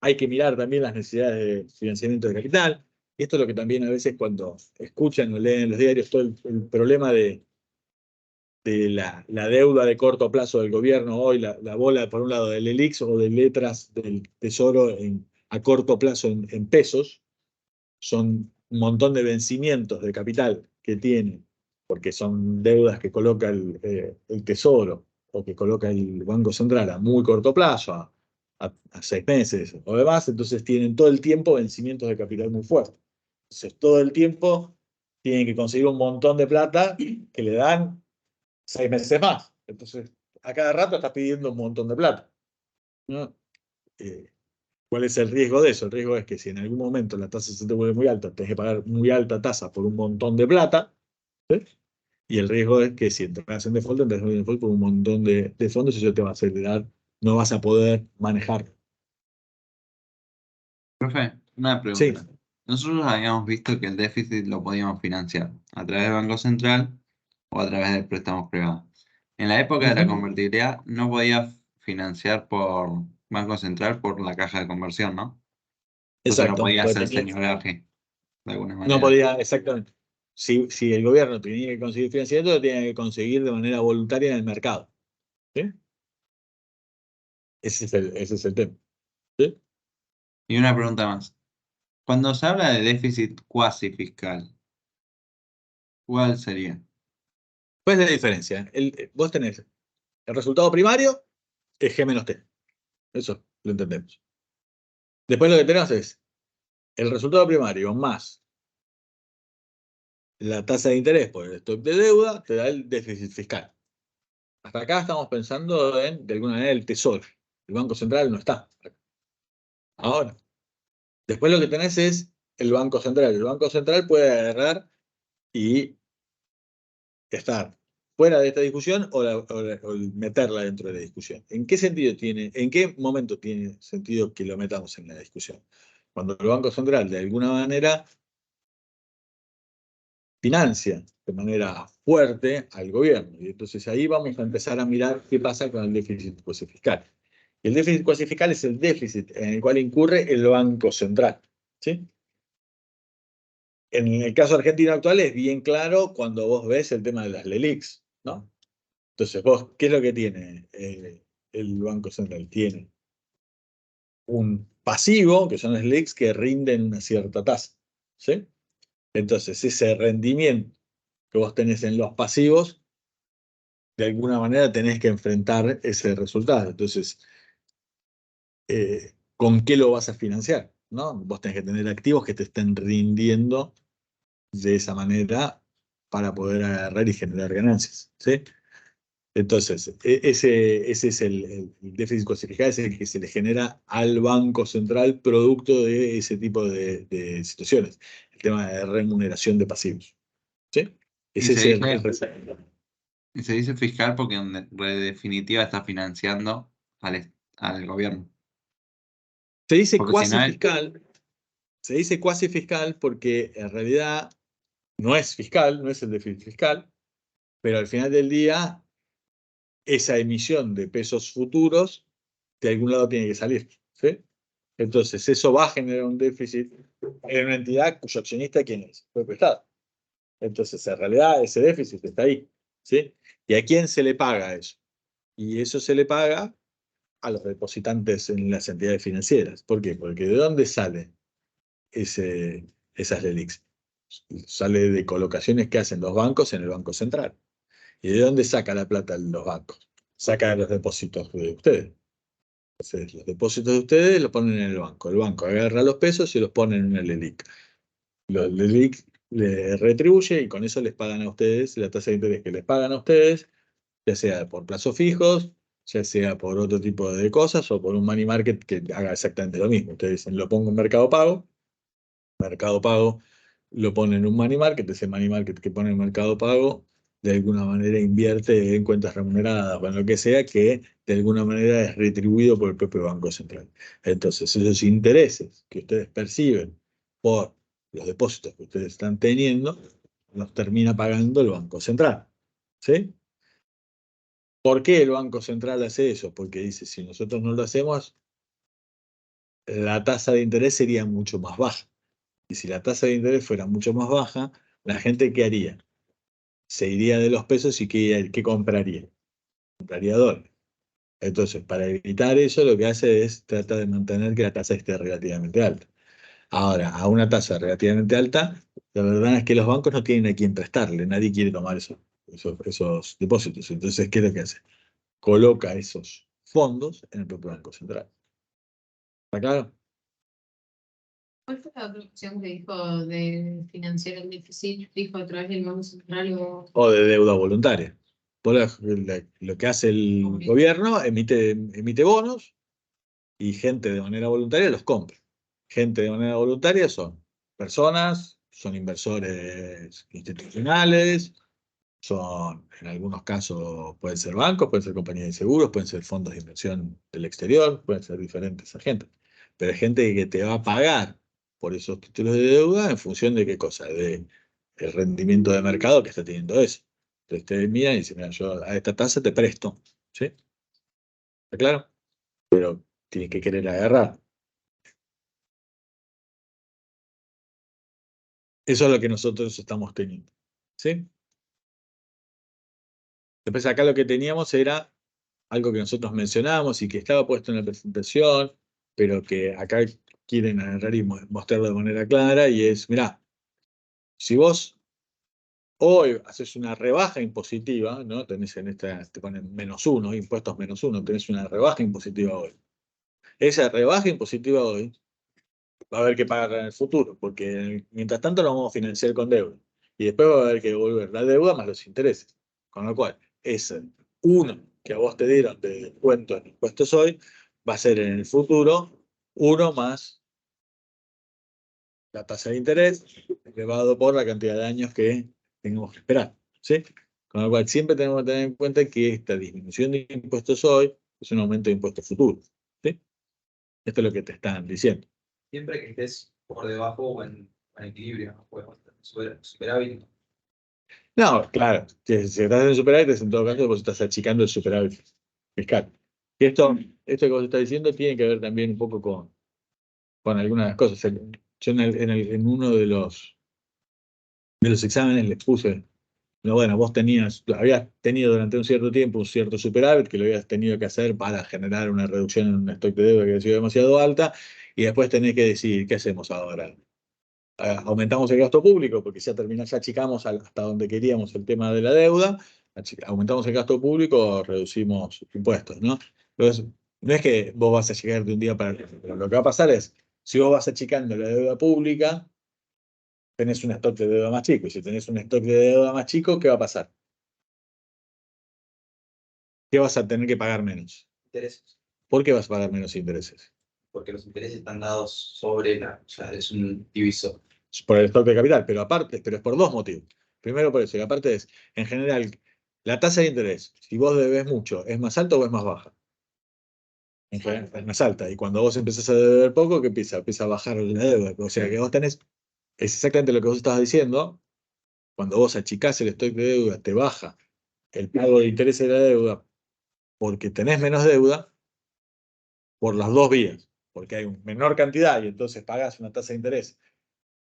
hay que mirar también las necesidades de financiamiento de capital. Y esto es lo que también a veces cuando escuchan o leen los diarios, todo el problema de la deuda de corto plazo del gobierno hoy, la bola por un lado del ELIX o de letras del Tesoro a corto plazo en pesos, son un montón de vencimientos de capital que tiene, porque son deudas que coloca el Tesoro o que coloca el Banco Central a muy corto plazo, a 6 meses o demás, entonces tienen todo el tiempo vencimientos de capital muy fuertes. Entonces todo el tiempo tienen que conseguir un montón de plata que le dan 6 meses más. Entonces a cada rato estás pidiendo un montón de plata, ¿no? Eh, ¿Cuál es el riesgo de eso? El riesgo es que si en algún momento la tasa se te vuelve muy alta, tenés que pagar muy alta tasa por un montón de plata, ¿sí? Y el riesgo es que si entras en default por un montón de fondos y eso te va a acelerar, no vas a poder manejar. Profe, una Sí, pregunta. Nosotros habíamos visto que el déficit lo podíamos financiar a través del Banco Central o a través de préstamos privados. En la época de la ujú, convertibilidad no podía financiar por Banco Central por la caja de conversión, ¿no? Entonces no exacto. podía Pues hacer señoraje de alguna no manera. podía, exactamente. Si el gobierno tenía que conseguir financiamiento, lo tenía que conseguir de manera voluntaria en el mercado. ¿Sí? Ese es el tema. ¿Sí? Y una pregunta más. Cuando se habla de déficit cuasi fiscal, ¿cuál sería? ¿Cuál es la diferencia? Vos tenés el resultado primario es G menos T. Eso lo entendemos. Después lo que tenemos es el resultado primario más la tasa de interés por el stock de deuda, te da el déficit fiscal. Hasta acá estamos pensando en, de alguna manera, el tesoro. El Banco Central no está. Ahora, después lo que tenés es el Banco Central. El Banco Central puede agarrar y estar fuera de esta discusión o meterla dentro de la discusión. ¿En qué sentido en qué momento tiene sentido que lo metamos en la discusión? Cuando el Banco Central, de alguna manera, financia de manera fuerte al gobierno. Y entonces ahí vamos a empezar a mirar qué pasa con el déficit cuasi fiscal. Y el déficit cuasi fiscal es el déficit en el cual incurre el Banco Central. ¿Sí? En el caso argentino actual es bien claro cuando vos ves el tema de las LELIQs, ¿no? Entonces vos, ¿qué es lo que tiene el Banco Central? Tiene un pasivo, que son las LELIQs, que rinden una cierta tasa. ¿Sí? Entonces ese rendimiento que vos tenés en los pasivos de alguna manera tenés que enfrentar ese resultado. Entonces, ¿con qué lo vas a financiar? ¿No? Vos tenés que tener activos que te estén rindiendo de esa manera para poder agarrar y generar ganancias, ¿sí? Entonces, ese es el déficit cosificado, es el que se le genera al Banco Central producto de ese tipo de situaciones. El tema de remuneración de pasivos, ¿sí? Y Ese se es el dice, reserva. y se dice fiscal porque en definitiva está financiando al gobierno. Se dice Porque si cuasi no, fiscal, se dice cuasi fiscal porque en realidad no es fiscal, no es el déficit fiscal, pero al final del día esa emisión de pesos futuros de algún lado tiene que salir, ¿sí? Entonces eso va a generar un déficit en una entidad cuyo accionista, ¿quién es? El propio Estado. Entonces en realidad ese déficit está ahí, ¿sí? ¿Y a quién se le paga eso? Y eso se le paga a los depositantes en las entidades financieras. ¿Por qué? Porque ¿de dónde sale esas LELIQs? Sale de colocaciones que hacen los bancos en el Banco Central. ¿Y de dónde saca la plata los bancos? Saca de los depósitos de ustedes. Entonces, los depósitos de ustedes los ponen en el banco. El banco agarra los pesos y los pone en una LELIQ. Los LELIQ le retribuye y con eso les pagan a ustedes la tasa de interés que les pagan a ustedes, ya sea por plazos fijos, ya sea por otro tipo de cosas o por un money market que haga exactamente lo mismo. Ustedes dicen, lo pongo en Mercado Pago lo pone en un money market, ese money market que pone en Mercado Pago de alguna manera invierte en cuentas remuneradas o en lo que sea que de alguna manera es retribuido por el propio Banco Central. Entonces, esos intereses que ustedes perciben por los depósitos que ustedes están teniendo, los termina pagando el Banco Central. ¿Sí? ¿Por qué el Banco Central hace eso? Porque dice, si nosotros no lo hacemos, la tasa de interés sería mucho más baja. Y si la tasa de interés fuera mucho más baja, la gente ¿qué haría? Se iría de los pesos y ¿qué compraría? Compraría dólares. Entonces, para evitar eso, lo que hace es tratar de mantener que la tasa esté relativamente alta. Ahora, a una tasa relativamente alta, la verdad es que los bancos no tienen a quién prestarle, nadie quiere tomar esos depósitos. Entonces, ¿qué es lo que hace? Coloca esos fondos en el propio Banco Central. ¿Está claro? ¿Cuál fue la otra opción que dijo de financiar el déficit? ¿Dijo a través del Banco Central o...? O de deuda voluntaria. Lo que hace el gobierno, emite bonos y gente de manera voluntaria los compra. Gente de manera voluntaria son personas, son inversores institucionales, son, en algunos casos, pueden ser bancos, pueden ser compañías de seguros, pueden ser fondos de inversión del exterior, pueden ser diferentes agentes. Pero hay gente que te va a pagar por esos títulos de deuda en función de qué cosa, de el rendimiento de mercado que está teniendo eso. Entonces te miran y dicen, mira, yo a esta tasa te presto, ¿sí? ¿Está claro? Pero tienes que querer agarrar. Eso es lo que nosotros estamos teniendo, ¿sí? Después acá lo que teníamos era algo que nosotros mencionamos y que estaba puesto en la presentación, pero que acá quieren agarrar y mostrarlo de manera clara, y es, mirá, si vos hoy haces una rebaja impositiva, ¿no? Tenés en esta, te ponen -1, impuestos -1, tenés una rebaja impositiva hoy. Esa rebaja impositiva hoy va a haber que pagarla en el futuro, porque mientras tanto lo vamos a financiar con deuda. Y después va a haber que devolver la deuda más los intereses. Con lo cual, ese uno que a vos te dieron de descuento en impuestos hoy, va a ser en el futuro uno más la tasa de interés elevado por la cantidad de años que tengamos que esperar. ¿Sí? Con lo cual, siempre tenemos que tener en cuenta que esta disminución de impuestos hoy es un aumento de impuestos futuros. ¿Sí? Esto es lo que te están diciendo. Siempre que estés por debajo o en equilibrio, ¿no? Podemos superávit. No, claro, si estás en superávit, en todo caso, vos estás achicando el superávit fiscal. Y esto que vos estás diciendo tiene que ver también un poco con algunas cosas. Yo en uno de los exámenes les puse, no, bueno, vos habías tenido durante un cierto tiempo un cierto superávit que lo habías tenido que hacer para generar una reducción en un stock de deuda que había sido demasiado alta, y después tenés que decidir qué hacemos ahora. Aumentamos el gasto público porque ya achicamos hasta donde queríamos el tema de la deuda, aumentamos el gasto público, reducimos impuestos, ¿no? Entonces, no es que vos vas a llegar de un día para el otro, pero lo que va a pasar es, si vos vas achicando la deuda pública, tenés un stock de deuda más chico. Y si tenés un stock de deuda más chico, ¿qué va a pasar? ¿Qué vas a tener que pagar menos? Intereses. ¿Por qué vas a pagar menos intereses? Porque los intereses están dados sobre o sea, es un divisor. Por el stock de capital, pero aparte, pero es por dos motivos. Primero por eso, y aparte es, en general, la tasa de interés, si vos debes mucho, ¿es más alta o es más baja? En general, es más alta. Y cuando vos empezás a deber poco, ¿qué empieza? Empieza a bajar la deuda. O sea que vos tenés, es exactamente lo que vos estabas diciendo, cuando vos achicás el stock de deuda, te baja el pago de interés de la deuda porque tenés menos deuda por las dos vías, porque hay una menor cantidad y entonces pagás una tasa de interés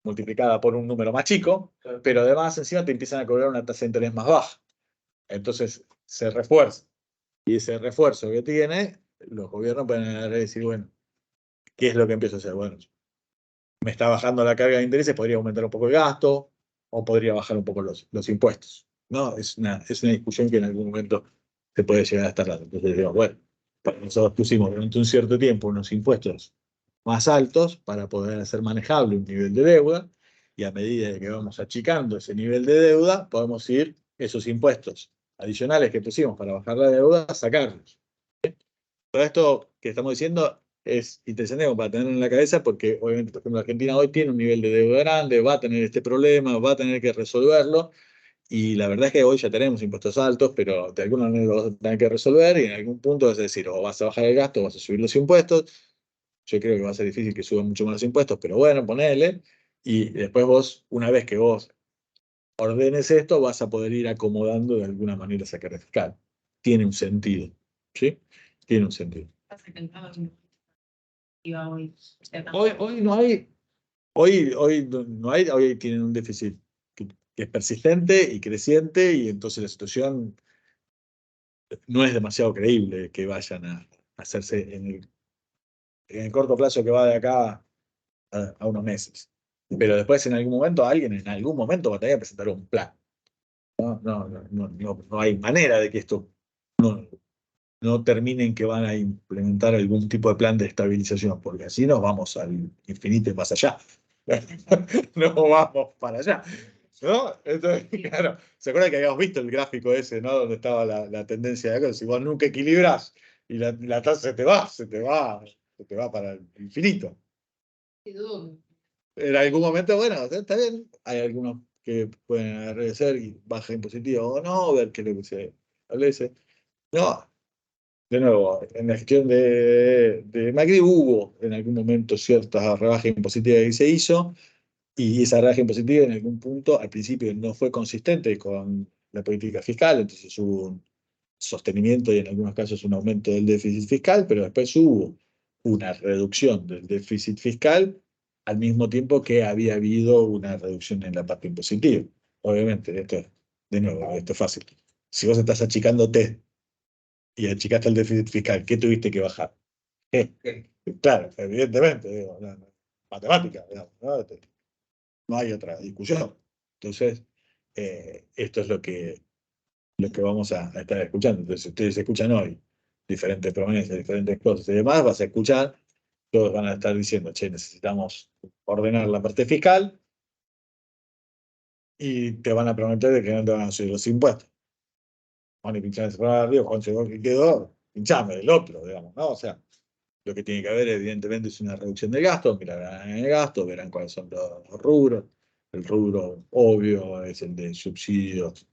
multiplicada por un número más chico, pero además encima te empiezan a cobrar una tasa de interés más baja. Entonces se refuerza. Y ese refuerzo que tiene, los gobiernos pueden agarrar y decir, bueno, ¿qué es lo que empiezo a hacer? Bueno, me está bajando la carga de intereses, podría aumentar un poco el gasto o podría bajar un poco los impuestos. ¿No? Es una discusión que en algún momento se puede llegar a estar dando. Entonces digo, bueno, nosotros pusimos durante un cierto tiempo unos impuestos más altos para poder hacer manejable un nivel de deuda y a medida que vamos achicando ese nivel de deuda, podemos ir esos impuestos adicionales que pusimos para bajar la deuda, a sacarlos. Todo esto que estamos diciendo es interesante como para tenerlo en la cabeza porque obviamente, por ejemplo, Argentina hoy tiene un nivel de deuda grande, va a tener este problema, va a tener que resolverlo y la verdad es que hoy ya tenemos impuestos altos, pero de alguna manera lo vas a tener que resolver y en algún punto vas a decir o vas a bajar el gasto o vas a subir los impuestos. Yo creo que va a ser difícil que suban mucho más los impuestos, pero bueno, ponele. Y después vos, una vez que vos ordenes esto, vas a poder ir acomodando de alguna manera esa carga fiscal. Tiene un sentido, ¿sí? Tiene un sentido. Hoy no hay, hoy tienen un déficit que es persistente y creciente y entonces la situación no es demasiado creíble que vayan a hacerse en el corto plazo que va de acá a unos meses. Pero después en algún momento alguien en algún momento va a tener que presentar un plan. No hay manera de que esto no termine en que van a implementar algún tipo de plan de estabilización, porque así nos vamos al infinito y más allá. No vamos para allá. ¿No? Entonces, claro, ¿se acuerdan que habíamos visto el gráfico ese, ¿no? Donde estaba la tendencia de cosas? Si vos nunca equilibras y la tasa se te va para el infinito. En algún momento, bueno, está bien, hay algunos que pueden agradecer y baja impositiva o no, ver qué es lo que se establece. No, de nuevo, en la gestión de Macri hubo en algún momento cierta rebaja impositiva que se hizo, y esa rebaja impositiva en algún punto al principio no fue consistente con la política fiscal, entonces hubo un sostenimiento y en algunos casos un aumento del déficit fiscal, pero después hubo una reducción del déficit fiscal al mismo tiempo que había habido una reducción en la parte impositiva. Obviamente, de nuevo, esto es fácil. Si vos estás achicándote y achicaste el déficit fiscal, ¿qué tuviste que bajar? Claro, evidentemente, digo, matemática, digamos, ¿no? No hay otra discusión. Entonces, esto es lo que vamos a estar escuchando. Entonces, si ustedes escuchan hoy diferentes promesas, diferentes cosas y demás, vas a escuchar, todos van a estar diciendo, che, necesitamos ordenar la parte fiscal y te van a prometer de que no te van a subir los impuestos. Van a pinchar ese programa de arriba, Juan llegó que quedó, pinchame el otro, digamos, ¿no? O sea, lo que tiene que haber, evidentemente, es una reducción del gasto, mirarán el gasto, verán cuáles son los rubros. El rubro obvio es el de subsidios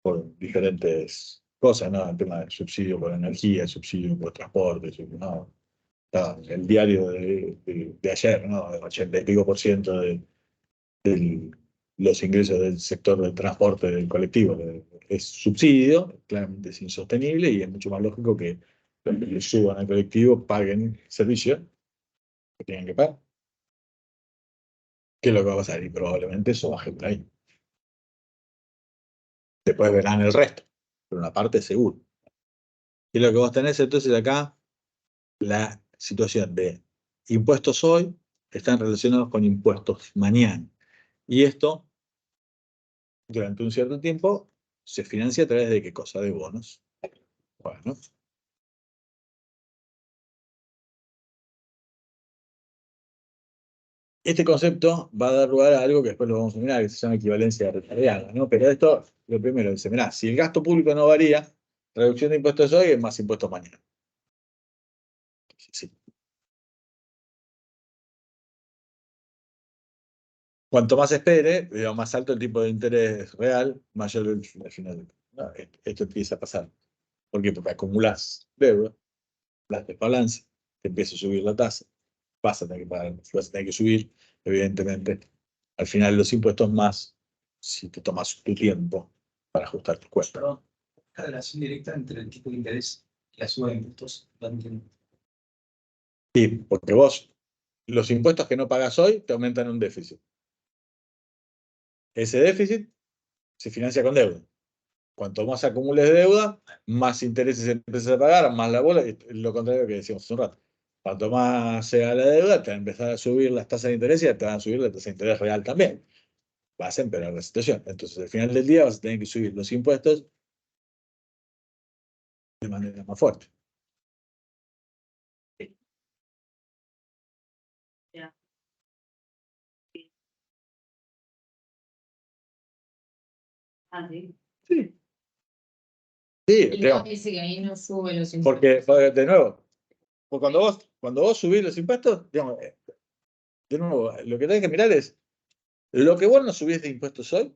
por diferentes cosas, ¿no? El tema del subsidio por energía, subsidio por transporte, ¿no? El diario de ayer, ¿no? El 80 y pico por ciento de los ingresos del sector del transporte del colectivo es subsidio, claramente es insostenible y es mucho más lógico que los que le suban al colectivo paguen servicio que tienen que pagar. ¿Qué es lo que va a pasar? Y probablemente eso baje por ahí. Después verán el resto, pero una parte seguro. Y lo que vos tenés entonces acá, la situación de impuestos hoy están relacionados con impuestos mañana. Y esto, durante un cierto tiempo, se financia a través de qué cosa, de bonos. Bueno, Este concepto va a dar lugar a algo que después lo vamos a mirar, que se llama equivalencia ricardiana, ¿no? Pero esto, lo primero, dice, mirá, si el gasto público no varía, reducción de impuestos hoy es más impuestos mañana. Sí. Cuanto más espere, digamos, más alto el tipo de interés real, mayor el final. ¿No? Esto empieza a pasar. ¿Por qué? Porque acumulas deuda, las desbalance, te empieza a subir la tasa, vas a tener que pagar, vas a tener que subir, evidentemente, al final los impuestos más, si te tomas tu tiempo para ajustar tus cuentas. Perdón, la relación directa entre el tipo de interés y la suba de impuestos. No entiendo. Sí, porque vos, los impuestos que no pagas hoy te aumentan un déficit. Ese déficit se financia con deuda. Cuanto más acumules deuda, más intereses empiezas a pagar, más la bola, es lo contrario que decíamos hace un rato. Cuanto más sea la deuda, te van a empezar a subir las tasas de interés y te van a subir la tasa de interés real también. Vas a empeorar la situación. Entonces, al final del día vas a tener que subir los impuestos de manera más fuerte. Sí. Sí. Sí, Y digamos, no dice que ahí no sube los impuestos. porque, de nuevo, porque cuando vos subís los impuestos, digamos, de nuevo, lo que tenés que mirar es lo que vos no subís de impuestos hoy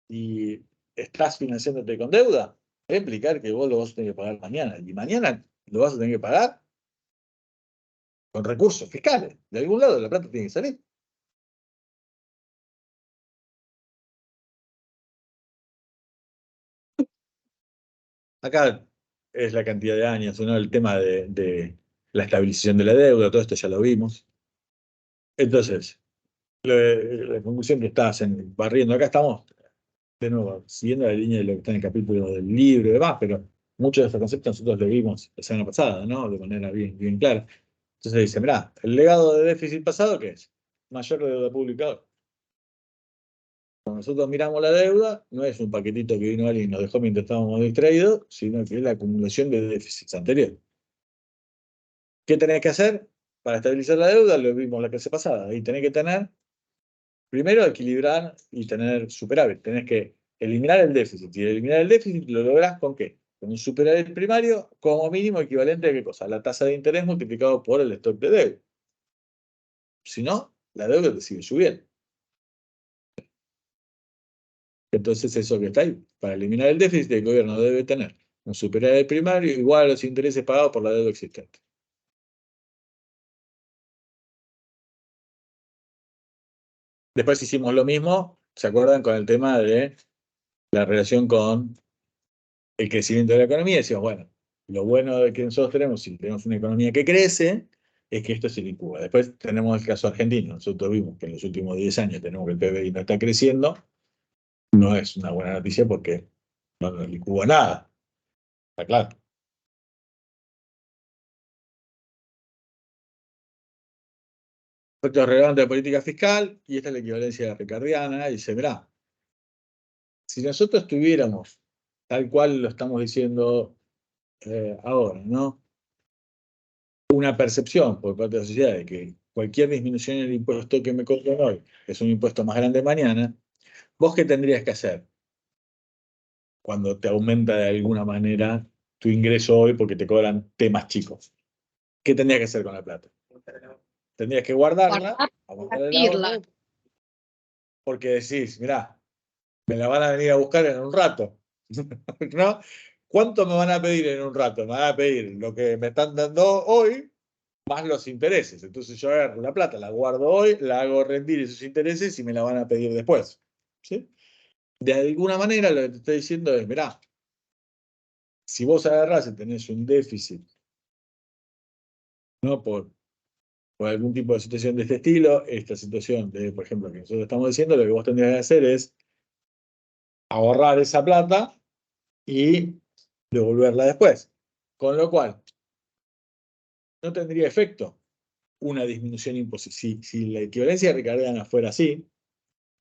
y estás financiándote con deuda, va a implicar que vos lo vas a tener que pagar mañana. Y mañana lo vas a tener que pagar con recursos fiscales. De algún lado la plata tiene que salir. Acá es la cantidad de años, ¿no? El tema de la estabilización de la deuda, todo esto ya lo vimos. Entonces, la conclusión que estás barriendo, acá estamos, de nuevo, siguiendo la línea de lo que está en el capítulo del libro y demás, pero muchos de estos conceptos nosotros lo vimos la semana pasada, ¿no? De manera bien, bien clara. Entonces dice, mirá, el legado de déficit pasado, ¿qué es? Mayor deuda pública hoy. Cuando nosotros miramos la deuda, no es un paquetito que vino alguien y nos dejó mientras estábamos distraídos, sino que es la acumulación de déficits anteriores. ¿Qué tenés que hacer para estabilizar la deuda? Lo vimos la clase pasada. Y tenés que tener, primero, equilibrar y tener superávit. Tenés que eliminar el déficit. Y eliminar el déficit lo lográs ¿con qué? Con un superávit primario como mínimo equivalente a ¿qué cosa? La tasa de interés multiplicado por el stock de deuda. Si no, la deuda te sigue subiendo. Entonces, eso que está ahí, para eliminar el déficit, el gobierno debe tener un superávit primario igual a los intereses pagados por la deuda existente. Después hicimos lo mismo, ¿se acuerdan? Con el tema de la relación con el crecimiento de la economía. Decimos, bueno, lo bueno de que nosotros tenemos, si tenemos una economía que crece, es que esto se licúa. Después tenemos el caso argentino. Nosotros vimos que en los últimos 10 años tenemos que el PBI no está creciendo. No es una buena noticia porque no nos licúa nada. Está claro. Efectos relevantes de política fiscal, y esta es la equivalencia ricardiana, y dice, mirá, si nosotros tuviéramos, tal cual lo estamos diciendo ahora, ¿no? Una percepción por parte de la sociedad de que cualquier disminución en el impuesto que me cobran hoy es un impuesto más grande mañana, ¿vos qué tendrías que hacer cuando te aumenta de alguna manera tu ingreso hoy porque te cobran temas chicos? ¿Qué tendrías que hacer con la plata? Tendrías que guardarla, aguantar el ahorro, porque decís, mirá, me la van a venir a buscar en un rato, ¿no? ¿Cuánto me van a pedir en un rato? Me van a pedir lo que me están dando hoy, más los intereses. Entonces yo agarro la plata, la guardo hoy, la hago rendir esos intereses y me la van a pedir después. ¿Sí? De alguna manera lo que te estoy diciendo es, mirá, si vos agarrás y tenés un déficit, ¿no? Por algún tipo de situación de este estilo, esta situación de, por ejemplo, que nosotros estamos diciendo, lo que vos tendrías que hacer es ahorrar esa plata y devolverla después. Con lo cual, no tendría efecto una disminución impositiva. Si la equivalencia ricardiana fuera así,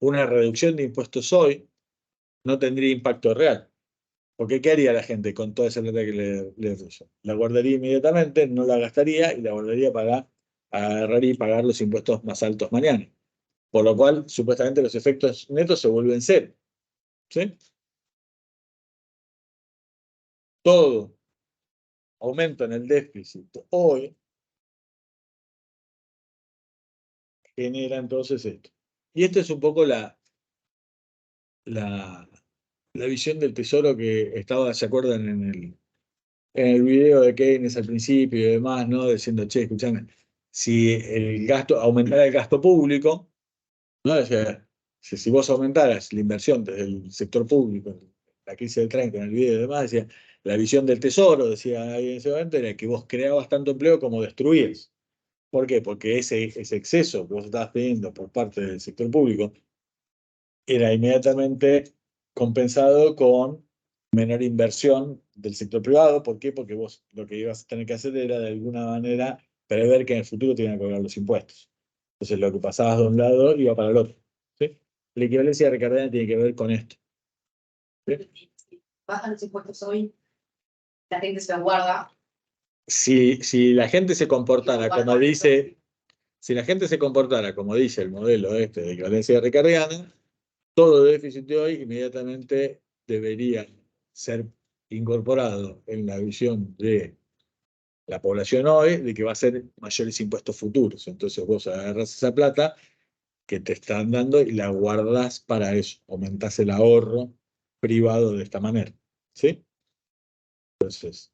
una reducción de impuestos hoy no tendría impacto real. Porque ¿qué haría la gente con toda esa plata que le reduce? La guardaría inmediatamente, no la gastaría y la guardaría para agarrar y pagar los impuestos más altos mañana. Por lo cual, supuestamente, los efectos netos se vuelven cero. ¿Sí? Todo aumento en el déficit hoy genera entonces esto. Y esta es un poco la visión del tesoro que estaba, ¿se acuerdan? En el video de Keynes al principio y demás, ¿no? Diciendo, che, escúchame, si el gasto, aumentara el gasto público, ¿no? O sea, si vos aumentaras la inversión desde el sector público, la crisis del 30, en el video y demás, decía, la visión del tesoro, decía ahí en ese momento, era que vos creabas tanto empleo como destruías. ¿Por qué? Porque ese exceso que vos estabas teniendo por parte del sector público era inmediatamente compensado con menor inversión del sector privado. ¿Por qué? Porque vos lo que ibas a tener que hacer era de alguna manera prever que en el futuro te iban a cobrar los impuestos. Entonces lo que pasabas de un lado iba para el otro. ¿Sí? La equivalencia ricardiana tiene que ver con esto. ¿Sí? Si bajan los impuestos hoy, la gente se los guarda. Si la gente se comportara como dice, si la gente se comportara como dice el modelo este de equivalencia ricardiana, todo déficit de hoy inmediatamente debería ser incorporado en la visión de la población hoy de que va a ser mayores impuestos futuros. Entonces vos agarras esa plata que te están dando y la guardas para eso, aumentás el ahorro privado de esta manera. ¿Sí? Entonces,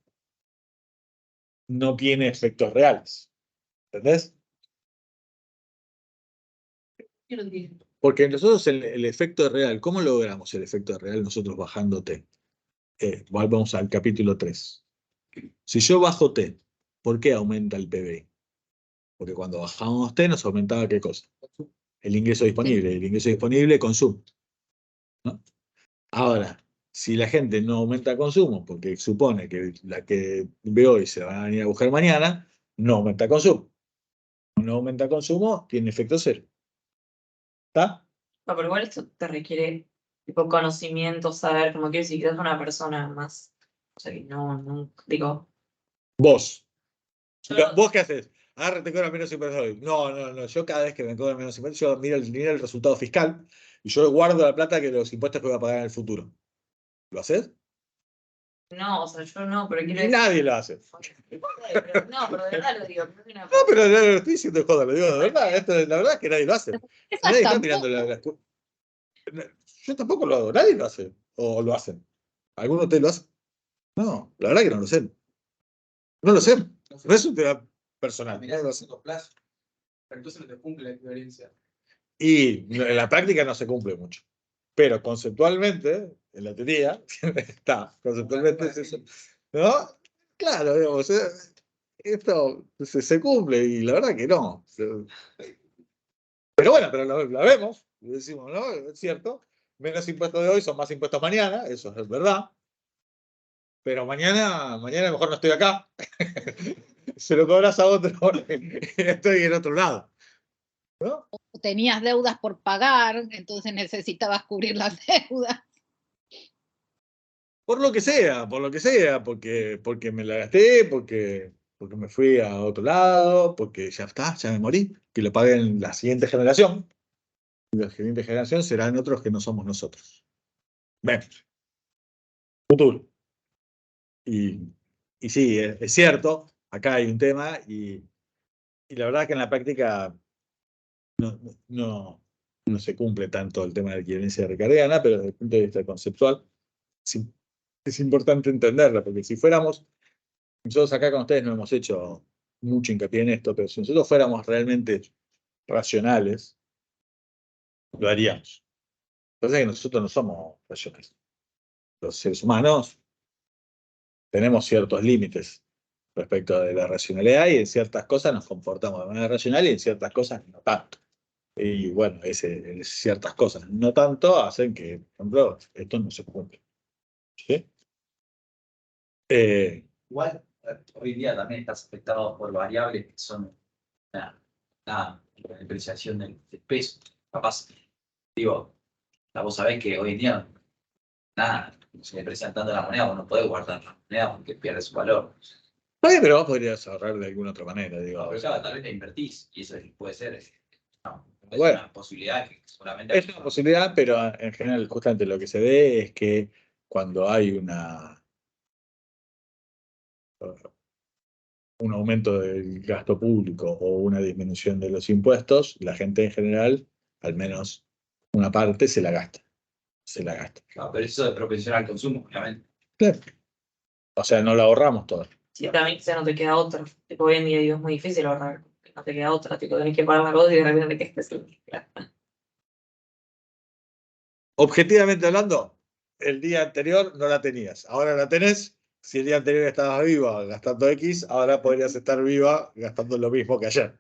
no tiene efectos reales. ¿Entendés? Yo no entiendo. Porque nosotros el efecto real, ¿cómo logramos el efecto real nosotros bajando T? Volvamos al capítulo 3. Si yo bajo T, ¿por qué aumenta el PBI? Porque cuando bajamos T nos aumentaba ¿qué cosa? El ingreso disponible. El ingreso disponible, consumo. ¿No? Ahora, si la gente no aumenta consumo, porque supone que la que ve hoy se va a venir a buscar mañana, no aumenta consumo. No aumenta consumo, tiene efecto cero. ¿Está? No, pero igual esto te requiere tipo conocimiento, saber, como quiero decir, que eres una persona más. O sea, que no, digo. Vos. Yo no- ¿Vos qué haces? Ahora te cobran menos impuestos hoy. No. Yo cada vez que me cobran menos impuestos, yo miro el resultado fiscal y yo guardo la plata que los impuestos que voy a pagar en el futuro. ¿Lo haces? No, o sea, yo no, pero quiero Y decir. nadie lo hace. No, pero de verdad lo digo. No, No, pero no lo estoy diciendo de joda, lo digo de verdad. La verdad es que nadie lo hace. Esas Nadie está tampoco. mirando Yo tampoco lo hago, nadie lo hace. O lo hacen. ¿Alguno de ustedes lo hace? No, la verdad que no lo sé. No lo sé. No es un tema personal. Mirá No lo el sé. corto plazo. Pero entonces no te cumple la equivalencia. Y en la práctica no se cumple mucho. Pero conceptualmente, en la teoría, está. Conceptualmente es eso. ¿No? Claro, digamos, esto se cumple y la verdad que no. Pero bueno, pero la vemos y decimos, ¿no? Es cierto. Menos impuestos de hoy son más impuestos mañana, eso es verdad. Pero mañana a lo mejor no estoy acá. Se lo cobras a otro, estoy en otro lado. ¿No? Tenías deudas por pagar, entonces necesitabas cubrir las deudas. Por lo que sea, porque me la gasté, porque me fui a otro lado, porque ya está, ya me morí, que lo paguen la siguiente generación. Y la siguiente generación serán otros que no somos nosotros. Ven, futuro. Y sí, es cierto, acá hay un tema y la verdad que en la práctica no se cumple tanto el tema de la equivalencia ricardiana, pero desde el punto de vista conceptual sí, es importante entenderla, porque si fuéramos, nosotros acá con ustedes no hemos hecho mucho hincapié en esto, pero si nosotros fuéramos realmente racionales, lo haríamos. Entonces que nosotros no somos racionales. Los seres humanos tenemos ciertos límites respecto de la racionalidad y en ciertas cosas nos comportamos de manera racional y en ciertas cosas no tanto. Y bueno, ciertas cosas no tanto hacen que, por ejemplo, esto no se cumple. ¿Sí? Igual, hoy día también estás afectado por variables que son la depreciación del peso. Capaz, digo, vos sabés que hoy en día nada, se deprecia tanto la moneda, vos no podés guardar la moneda porque pierde su valor. Oye, pero vos podrías ahorrar de alguna otra manera, digo. No, pero claro, tal vez la invertís y eso puede ser. No, es Bueno. una posibilidad que solamente. Es una posibilidad, pero en general justamente lo que se ve es que cuando hay un aumento del gasto público o una disminución de los impuestos, la gente en general, al menos una parte, se la gasta. Se la gasta. No, pero eso es propensión al consumo, obviamente. Claro. O sea, no la ahorramos todo. Sí, también quizá no te queda otra. Tipo, hoy en día digo, es muy difícil ahorrar. No te queda otra, tipo, tenés que pagar la cosa y de repente te quedas sin plata. Objetivamente hablando, el día anterior no la tenías. Ahora la tenés. Si el día anterior estabas viva gastando X, ahora podrías estar viva gastando lo mismo que ayer.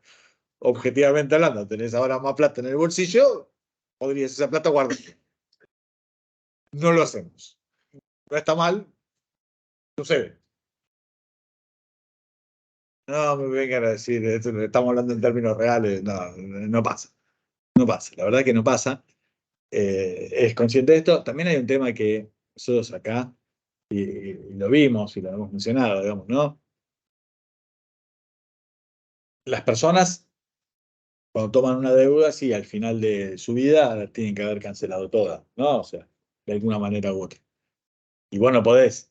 Objetivamente hablando, tenés ahora más plata en el bolsillo, podrías esa plata guardar. No lo hacemos. No está mal, sucede. No me vengan a decir, estamos hablando en términos reales, no, no pasa. No pasa, la verdad que no pasa. Es consciente de esto. También hay un tema que nosotros acá, y lo vimos y lo hemos mencionado, digamos, ¿no? Las personas, cuando toman una deuda, sí, al final de su vida tienen que haber cancelado toda, ¿no? O sea, de alguna manera u otra. Y vos no podés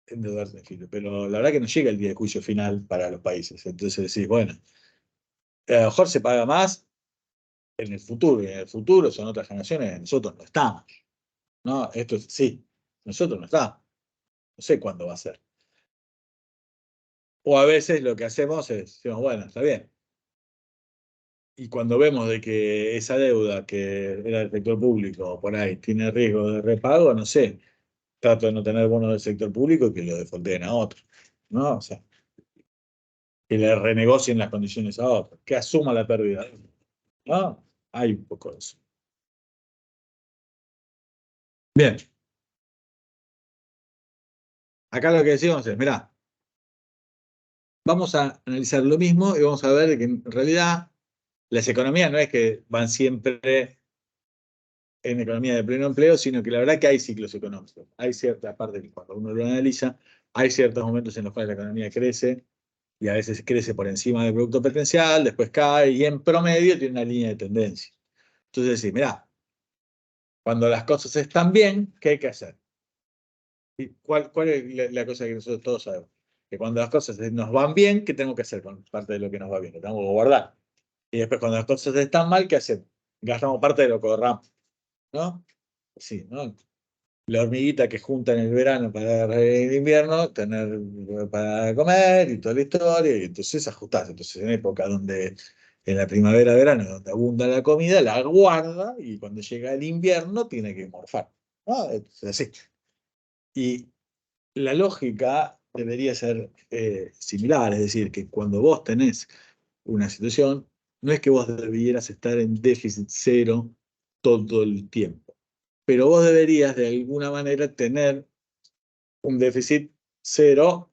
endeudarte, pero la verdad que no llega el día de juicio final para los países. Entonces decís, bueno, a lo mejor se paga más en el futuro, y en el futuro son otras generaciones, nosotros no estamos, ¿no? Esto es, sí, nosotros no estamos, no sé cuándo va a ser. O a veces lo que hacemos es, decimos, bueno, está bien. Y cuando vemos de que esa deuda que era del sector público por ahí tiene riesgo de repago, no sé, trato de no tener bonos del sector público y que lo defolteen a otro, ¿no? O sea, que le renegocien las condiciones a otro, que asuma la pérdida, ¿no? Hay un poco de eso. Bien. Acá lo que decimos es, mirá, vamos a analizar lo mismo y vamos a ver que en realidad las economías no es que van siempre en economía de pleno empleo, sino que la verdad que hay ciclos económicos. Hay cierta parte que cuando uno lo analiza, hay ciertos momentos en los cuales la economía crece y a veces crece por encima del producto potencial, después cae y en promedio tiene una línea de tendencia. Entonces, sí, mirá, cuando las cosas están bien, ¿qué hay que hacer? ¿Y cuál es la cosa que nosotros todos sabemos? Que cuando las cosas nos van bien, ¿qué tengo que hacer con parte de lo que nos va bien? Lo tengo que guardar. Y después cuando las cosas están mal, ¿qué hacemos? Gastamos parte de lo que ahorramos, ¿no? Sí, ¿no? La hormiguita que junta en el verano para el invierno, tener para comer y toda la historia, y entonces ajustás. Entonces, en época donde en la primavera, verano, donde abunda la comida, la guarda y cuando llega el invierno tiene que morfar, ¿no? Entonces, así. Y la lógica debería ser similar, es decir, que cuando vos tenés una situación, no es que vos debieras estar en déficit cero todo el tiempo, pero vos deberías de alguna manera tener un déficit cero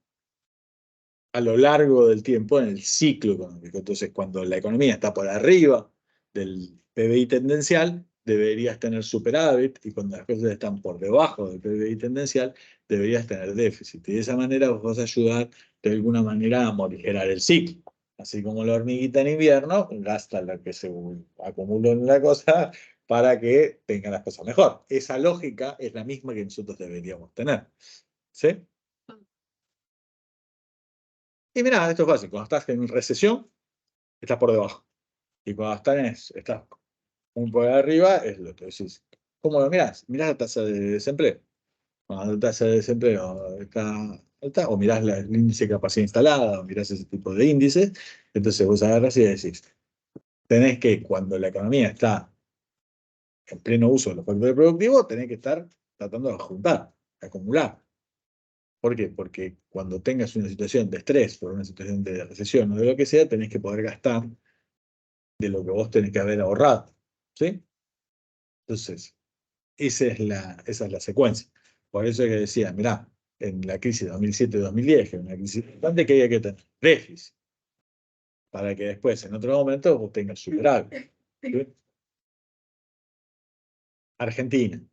a lo largo del tiempo en el ciclo económico. Entonces, cuando la economía está por arriba del PBI tendencial, deberías tener superávit, y cuando las cosas están por debajo del PBI tendencial, deberías tener déficit. Y de esa manera vos vas a ayudar de alguna manera a morigerar el ciclo. Así como la hormiguita en invierno gasta lo que se acumuló en la cosa para que tenga las cosas mejor. Esa lógica es la misma que nosotros deberíamos tener. ¿Sí? Y mirá, esto es fácil. Cuando estás en recesión, estás por debajo. Y cuando estás un por arriba, es lo que decís. ¿Cómo lo mirás? Mirás la tasa de desempleo. Cuando la tasa de desempleo está alta, o mirás el índice de capacidad instalada, o mirás ese tipo de índices, entonces vos agarrás y decís, tenés que, cuando la economía está en pleno uso de los factores productivos, tenés que estar tratando de juntar, de acumular. ¿Por qué? Porque cuando tengas una situación de estrés, por una situación de recesión o de lo que sea, tenés que poder gastar de lo que vos tenés que haber ahorrado. ¿Sí? Entonces, esa es la secuencia. Por eso es que decía, mirá, en la crisis de 2007-2010, que es una crisis importante, que había que tener déficit, para que después, en otro momento, vos tengas superávit. ¿Sí? Argentina.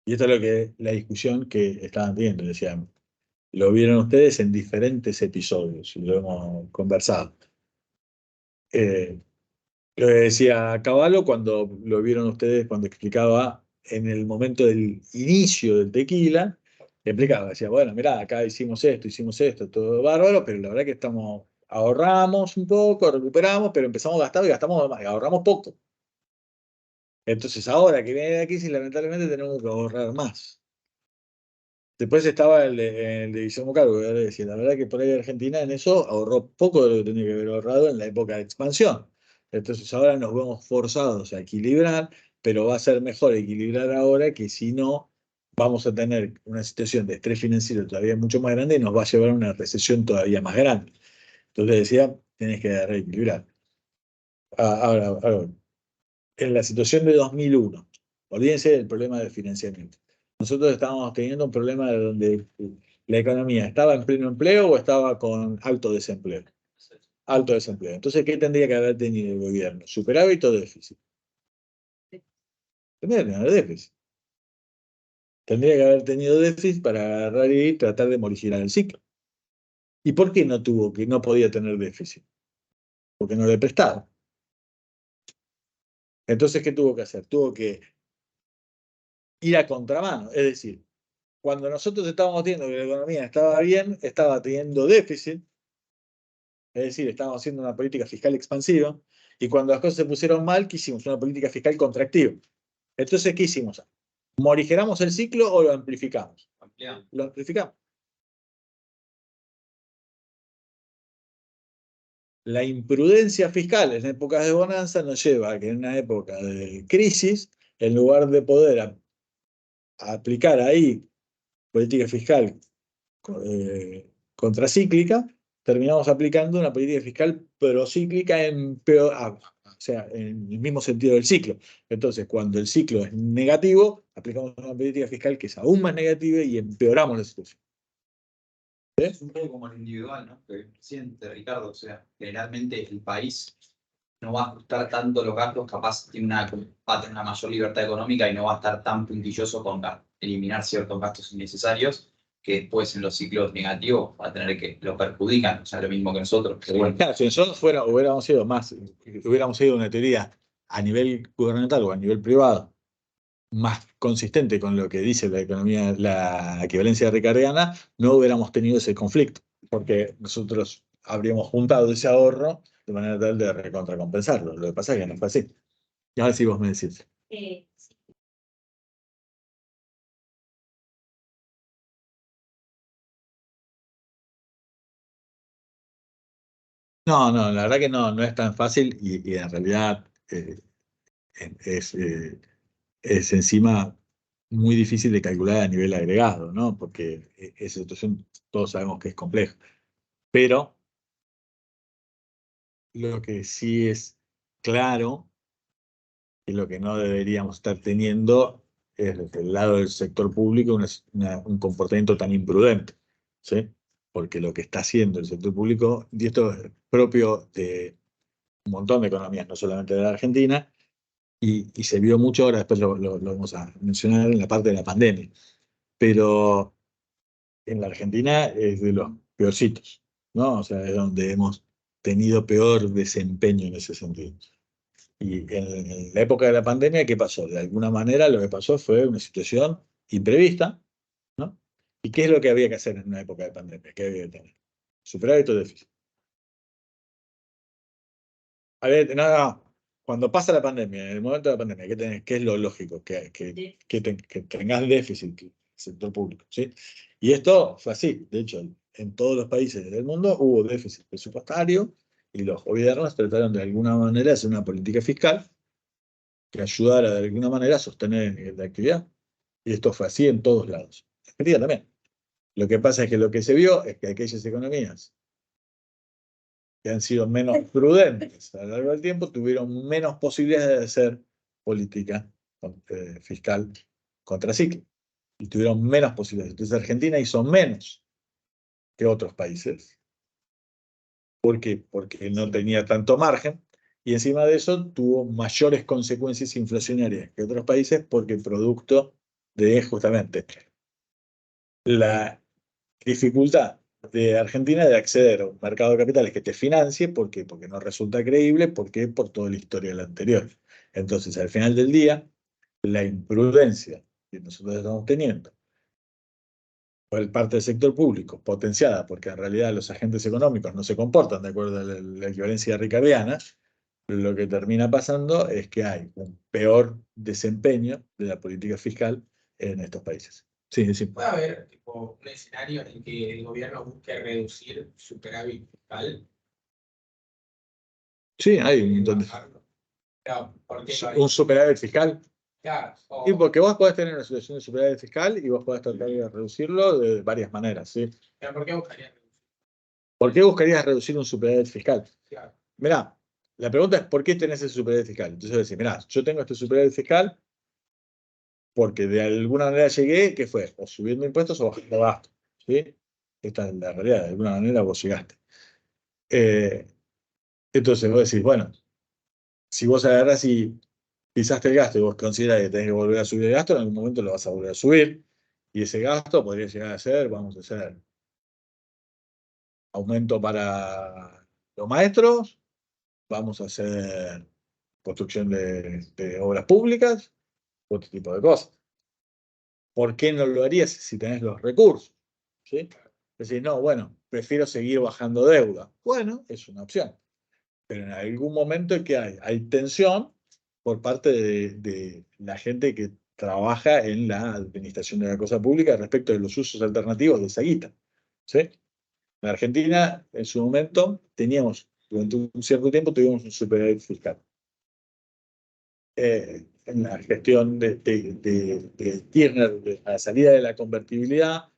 Y esto es lo que la discusión que estaban teniendo, decían, lo vieron ustedes en diferentes episodios, y lo hemos conversado. Lo decía Cavallo cuando lo vieron ustedes, cuando explicaba en el momento del inicio del tequila, explicaba, decía, bueno, mirá, acá hicimos esto, todo bárbaro, pero la verdad que ahorramos un poco, recuperamos, pero empezamos a gastar y ahorramos poco. Entonces ahora que viene la crisis, lamentablemente tenemos que ahorrar más. Después estaba el de Guillermo Calvo, que decía, la verdad que por ahí Argentina en eso ahorró poco de lo que tenía que haber ahorrado en la época de expansión. Entonces ahora nos vemos forzados a equilibrar, pero va a ser mejor equilibrar ahora que si no vamos a tener una situación de estrés financiero todavía mucho más grande y nos va a llevar a una recesión todavía más grande. Entonces decía, tenés que reequilibrar. Ahora, en la situación de 2001, olvídense del problema del financiamiento. Nosotros estábamos teniendo un problema de donde la economía estaba en pleno empleo o estaba con alto desempleo. Alto desempleo. Entonces, ¿qué tendría que haber tenido el gobierno? ¿Superávit o déficit? Tendría que tener déficit. Tendría que haber tenido déficit para agarrar y tratar de morigerar el ciclo. ¿Y por qué no podía tener déficit? Porque no le prestaba. Entonces, ¿qué tuvo que hacer? Tuvo que ir a contramano. Es decir, cuando nosotros estábamos viendo que la economía estaba bien, estaba teniendo déficit, es decir, estábamos haciendo una política fiscal expansiva, y cuando las cosas se pusieron mal, quisimos una política fiscal contractiva. Entonces, ¿qué hicimos? ¿Morigeramos el ciclo o lo amplificamos? Ampliamos. Lo amplificamos. La imprudencia fiscal en épocas de bonanza nos lleva a que en una época de crisis, en lugar de poder aplicar ahí política fiscal contracíclica, terminamos aplicando una política fiscal procíclica o sea, en el mismo sentido del ciclo. Entonces, cuando el ciclo es negativo, aplicamos una política fiscal que es aún más negativa y empeoramos la situación. Es un poco como lo individual, ¿no? Que siente Ricardo, o sea, generalmente el país no va a ajustar tanto los gastos, capaz va a tener una mayor libertad económica y no va a estar tan puntilloso con eliminar ciertos gastos innecesarios que después en los ciclos negativos va a tener que lo perjudican, o sea, lo mismo que nosotros. Que bueno. Claro, si nosotros hubiéramos sido una teoría a nivel gubernamental o a nivel privado más consistente con lo que dice la economía, la equivalencia ricardiana, no hubiéramos tenido ese conflicto, porque nosotros habríamos juntado ese ahorro de manera tal de recontracompensarlo. Lo que pasa es que no fue así. Y ahora sí vos me decís. Sí. No, la verdad que no es tan fácil y en realidad es, es encima muy difícil de calcular a nivel agregado, ¿no? Porque esa situación todos sabemos que es compleja. Pero lo que sí es claro, que lo que no deberíamos estar teniendo es desde el lado del sector público un comportamiento tan imprudente, ¿sí? Porque lo que está haciendo el sector público, y esto es propio de un montón de economías, no solamente de la Argentina, y se vio mucho ahora, después lo vamos a mencionar en la parte de la pandemia, pero en la Argentina es de los peorcitos, ¿no? O sea, es donde hemos tenido peor desempeño en ese sentido. Y en la época de la pandemia, ¿qué pasó? De alguna manera lo que pasó fue una situación imprevista, ¿no? ¿Y qué es lo que había que hacer en una época de pandemia? ¿Qué había que tener? Superávit o déficit. No. Cuando pasa la pandemia, en el momento de la pandemia, ¿qué es lo lógico? Que tengas déficit, el sector público, ¿sí? Y esto fue así. De hecho, en todos los países del mundo hubo déficit presupuestario y los gobiernos trataron de alguna manera de hacer una política fiscal que ayudara de alguna manera a sostener la actividad. Y esto fue así en todos lados. En Argentina también. Lo que pasa es que lo que se vio es que aquellas economías que han sido menos prudentes a lo largo del tiempo tuvieron menos posibilidades de hacer política fiscal contracíclica y tuvieron menos posibilidades. Entonces Argentina hizo menos que otros países. ¿Por qué? Porque no tenía tanto margen y encima de eso tuvo mayores consecuencias inflacionarias que otros países porque producto de justamente la dificultad de Argentina de acceder a un mercado de capitales que te financie. ¿Por qué? Porque no resulta creíble. ¿Por qué? Por todo el historial anterior. Entonces, al final del día, la imprudencia que nosotros estamos teniendo por parte del sector público, potenciada porque en realidad los agentes económicos no se comportan de acuerdo a la equivalencia ricardiana, lo que termina pasando es que hay un peor desempeño de la política fiscal en estos países. Sí, sí. ¿Puede haber tipo, un escenario en el que el gobierno busque reducir superávit fiscal? Sí, hay un montón de... Bajarlo? Claro, porque un superávit fiscal. claro, Y porque vos podés tener una situación de superávit fiscal y vos podés tratar de reducirlo de varias maneras, ¿sí? pero ¿por qué buscaría reducir? ¿Por qué buscarías reducir un superávit fiscal? Claro. Mirá, la pregunta es ¿por qué tenés ese superávit fiscal? Entonces decís, mirá, yo tengo este superávit fiscal porque de alguna manera llegué, ¿qué fue? O subiendo impuestos o bajando gastos, ¿sí? Esta es la realidad, de alguna manera vos llegaste. Entonces vos decís, bueno, si vos agarrás y pisaste el gasto y vos considerás que tenés que volver a subir el gasto, en algún momento lo vas a volver a subir. Y ese gasto podría llegar a ser, vamos a hacer, aumento para los maestros, vamos a hacer construcción de obras públicas, otro tipo de cosas. ¿Por qué no lo harías si tenés los recursos? ¿Sí? Es decir, no, bueno, prefiero seguir bajando deuda. Bueno, es una opción. Pero en algún momento hay tensión por parte de la gente que trabaja en la administración de la cosa pública respecto de los usos alternativos de esa guita. ¿Sí? En Argentina, en su momento, durante un cierto tiempo, tuvimos un superávit fiscal. En la gestión de Kirchner, de la salida de la convertibilidad,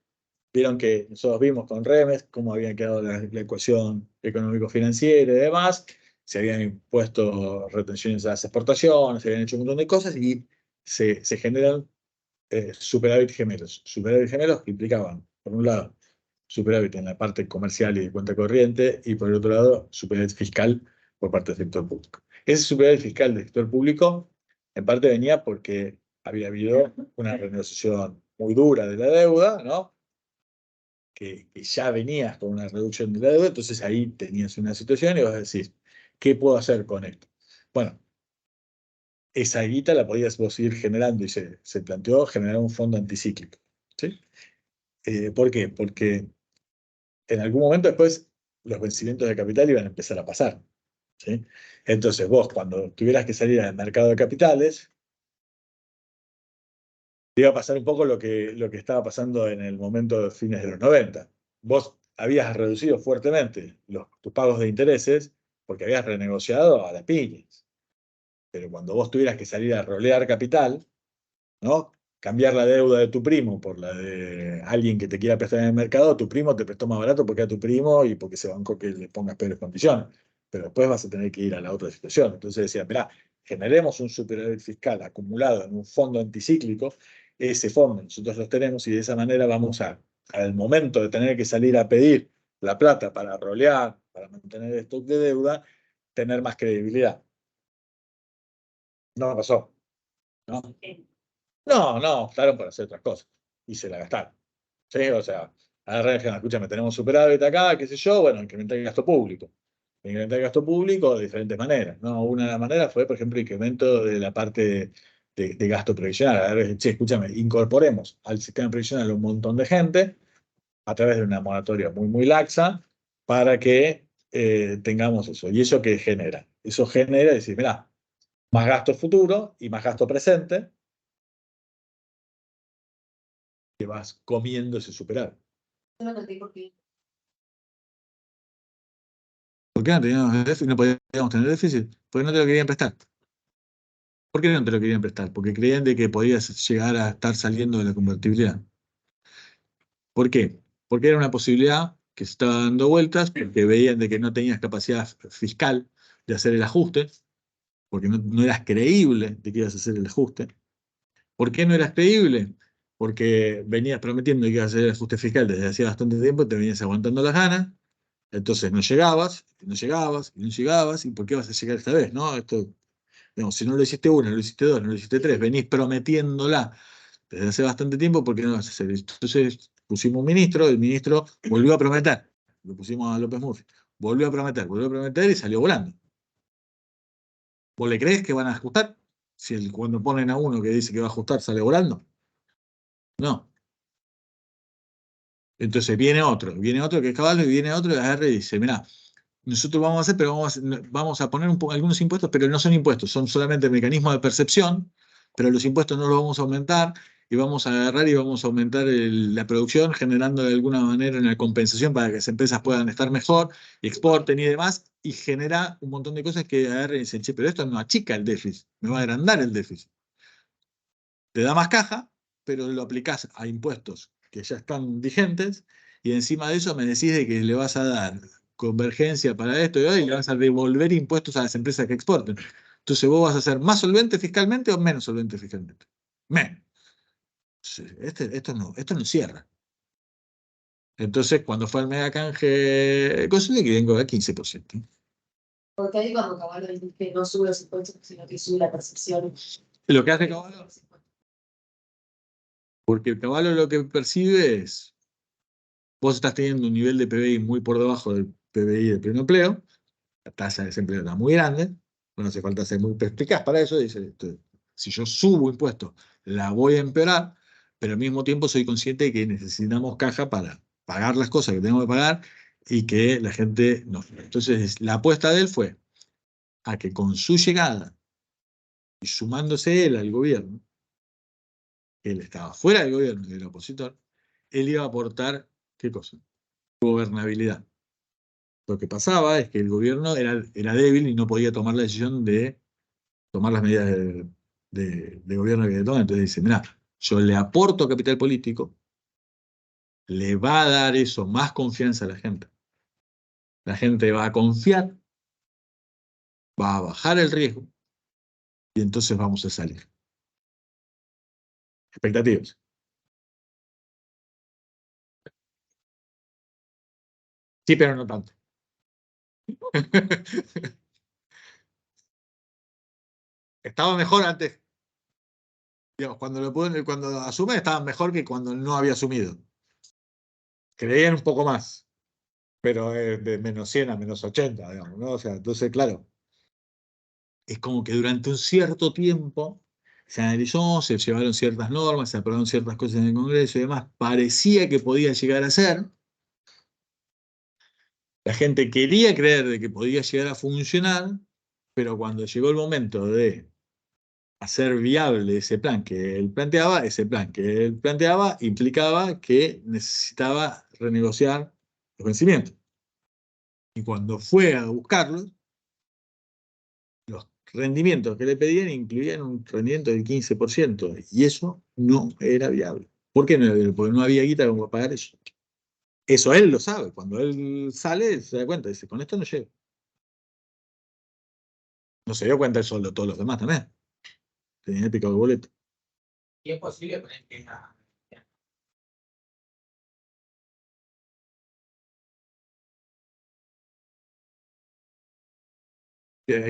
vieron que nosotros vimos con Remes cómo había quedado la ecuación económico-financiera y demás, se habían impuesto retenciones a las exportaciones, se habían hecho un montón de cosas y se generan superávit gemelos. Superávit gemelos que implicaban, por un lado, superávit en la parte comercial y de cuenta corriente, y por el otro lado, superávit fiscal por parte del sector público. Ese superávit fiscal del sector público, en parte venía porque había habido una renegociación muy dura de la deuda, ¿no? Que ya venías con una reducción de la deuda, entonces ahí tenías una situación y vas a decir, ¿qué puedo hacer con esto? Bueno, esa guita la podías vos ir generando y se planteó generar un fondo anticíclico. ¿Sí? ¿Por qué? Porque en algún momento después los vencimientos de capital iban a empezar a pasar. ¿Sí? Entonces vos, cuando tuvieras que salir al mercado de capitales, te iba a pasar un poco lo que estaba pasando en el momento de fines de los 90. Vos habías reducido fuertemente tus pagos de intereses porque habías renegociado a las piñas. Pero cuando vos tuvieras que salir a rolear capital, ¿no? Cambiar la deuda de tu primo por la de alguien que te quiera prestar en el mercado, tu primo te prestó más barato porque era tu primo y porque se bancó que le pongas peores condiciones. Pero después vas a tener que ir a la otra situación. Entonces decía, mirá, generemos un superávit fiscal acumulado en un fondo anticíclico, ese fondo nosotros lo tenemos y de esa manera vamos al momento de tener que salir a pedir la plata para rolear, para mantener el stock de deuda, tener más credibilidad. No pasó. ¿No? No, optaron por hacer otras cosas y se la gastaron. ¿Sí? O sea, agarrar y dijeron, escúchame, tenemos superávit acá, qué sé yo, bueno, incrementar el gasto público. Incrementar el gasto público de diferentes maneras, ¿no? Una de las maneras fue, por ejemplo, el incremento de la parte de gasto previsional. A ver, che, escúchame, incorporemos al sistema previsional un montón de gente a través de una moratoria muy, muy laxa para que tengamos eso. ¿Y eso qué genera? Eso genera decir, mirá, más gasto futuro y más gasto presente, que vas comiendo ese superávit. ¿Por qué no teníamos déficit? No podíamos tener déficit? Porque no te lo querían prestar. ¿Por qué no te lo querían prestar? Porque creían de que podías llegar a estar saliendo de la convertibilidad. ¿Por qué? Porque era una posibilidad que se estaba dando vueltas, porque veían de que no tenías capacidad fiscal de hacer el ajuste, porque no eras creíble de que ibas a hacer el ajuste. ¿Por qué no eras creíble? Porque venías prometiendo que ibas a hacer el ajuste fiscal desde hacía bastante tiempo, te venías aguantando las ganas. Entonces no llegabas, no llegabas, y no llegabas, ¿y por qué vas a llegar esta vez? ¿No? Esto, digamos, si no lo hiciste una, no lo hiciste dos, no lo hiciste tres, venís prometiéndola desde hace bastante tiempo, ¿por qué no lo vas a hacer? Entonces pusimos un ministro, el ministro volvió a prometer, lo pusimos a López Murphy, volvió a prometer y salió volando. ¿Vos le crees que van a ajustar? Si cuando ponen a uno que dice que va a ajustar sale volando. No. Entonces viene otro que es Caballo, y viene otro y agarra y dice, mirá, nosotros vamos a hacer, pero vamos a poner algunos impuestos, pero no son impuestos, son solamente mecanismos de percepción, pero los impuestos no los vamos a aumentar, y vamos a agarrar y vamos a aumentar la producción, generando de alguna manera una compensación para que las empresas puedan estar mejor, y exporten y demás, y genera un montón de cosas que agarran y dicen, che, pero esto no achica el déficit, me va a agrandar el déficit. Te da más caja, pero lo aplicás a impuestos que ya están vigentes, y encima de eso me decís de que le vas a dar convergencia para esto y le vas a devolver impuestos a las empresas que exporten. Entonces vos vas a ser más solvente fiscalmente o menos solvente fiscalmente. Menos. Esto no cierra. Entonces, cuando fue al mega canje, conseguí que vengo a 15%. Porque ahí cuando Caballo dice que no sube los impuestos, sino que sube la percepción. Lo que hace Caballo, porque el Caballo lo que percibe es, vos estás teniendo un nivel de PBI muy por debajo del PBI de pleno empleo, la tasa de desempleo está muy grande, no hace falta ser muy perspicaz para eso, dice, si yo subo impuestos, la voy a empeorar, pero al mismo tiempo soy consciente de que necesitamos caja para pagar las cosas que tenemos que pagar y que la gente no. Entonces, la apuesta de él fue a que con su llegada y sumándose él al gobierno, él estaba fuera del gobierno y del opositor, él iba a aportar, ¿qué cosa? Gobernabilidad. Lo que pasaba es que el gobierno era débil y no podía tomar la decisión de tomar las medidas de gobierno que toma. Entonces dice, mira, yo le aporto capital político, le va a dar eso más confianza a la gente. La gente va a confiar, va a bajar el riesgo y entonces vamos a salir. Expectativas. Sí, pero no tanto. Estaba mejor antes. Digamos, cuando asume estaba mejor que cuando no había asumido. Creían un poco más, pero de menos 100 a menos 80, digamos, ¿no? O sea, entonces, claro, es como que durante un cierto tiempo se analizó, se llevaron ciertas normas, se aprobaron ciertas cosas en el Congreso y demás, parecía que podía llegar a ser. La gente quería creer de que podía llegar a funcionar, pero cuando llegó el momento de hacer viable ese plan que él planteaba, implicaba que necesitaba renegociar los vencimientos. Y cuando fue a buscarlos, los rendimientos que le pedían incluían un rendimiento del 15%, y eso no era viable. ¿Por qué no era viable? Porque no había guita como para pagar eso. Eso él lo sabe. Cuando él sale, se da cuenta, dice, con esto no llego. No se dio cuenta él solo, todos los demás también. Tenía picado el boleto. Y es posible poner que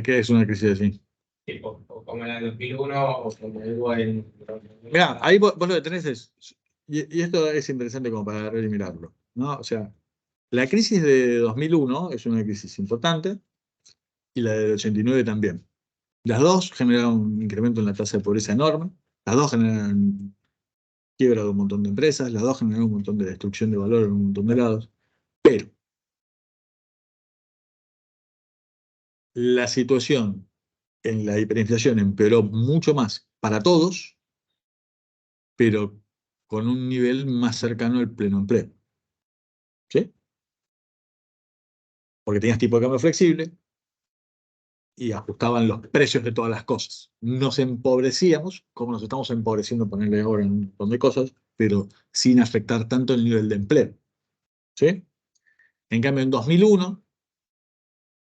¿Qué es una crisis así? tipo, o como en la de 2001 o como hubo en... Mirá, ahí vos lo que tenés es, y esto es interesante como para agarrar y mirarlo, ¿no? O sea, la crisis de 2001 es una crisis importante y la del 89 también. Las dos generaron un incremento en la tasa de pobreza enorme, las dos generaron quiebra de un montón de empresas, las dos generaron un montón de destrucción de valor en un montón de lados, pero la situación en la hiperinflación empeoró mucho más para todos, pero con un nivel más cercano al pleno empleo. ¿Sí? Porque tenías tipo de cambio flexible y ajustaban los precios de todas las cosas. Nos empobrecíamos, como nos estamos empobreciendo, ponerle ahora en un montón de cosas, pero sin afectar tanto el nivel de empleo. ¿Sí? En cambio, en 2001,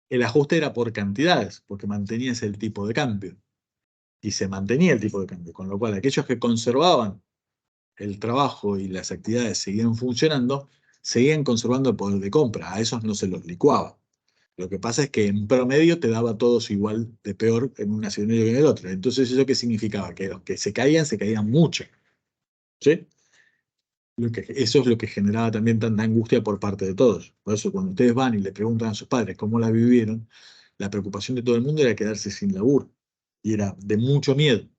el ajuste era por cantidades, porque mantenías el tipo de cambio. Y se mantenía el tipo de cambio, con lo cual aquellos que conservaban el trabajo y las actividades seguían funcionando, seguían conservando el poder de compra. A esos no se los licuaba. Lo que pasa es que en promedio te daba a todos igual de peor en un escenario que en el otro. Entonces, ¿eso qué significaba? Que los que se caían mucho. ¿Sí? Eso es lo que generaba también tanta angustia por parte de todos. Por eso cuando ustedes van y le preguntan a sus padres cómo la vivieron, la preocupación de todo el mundo era quedarse sin laburo. Y era de mucho miedo.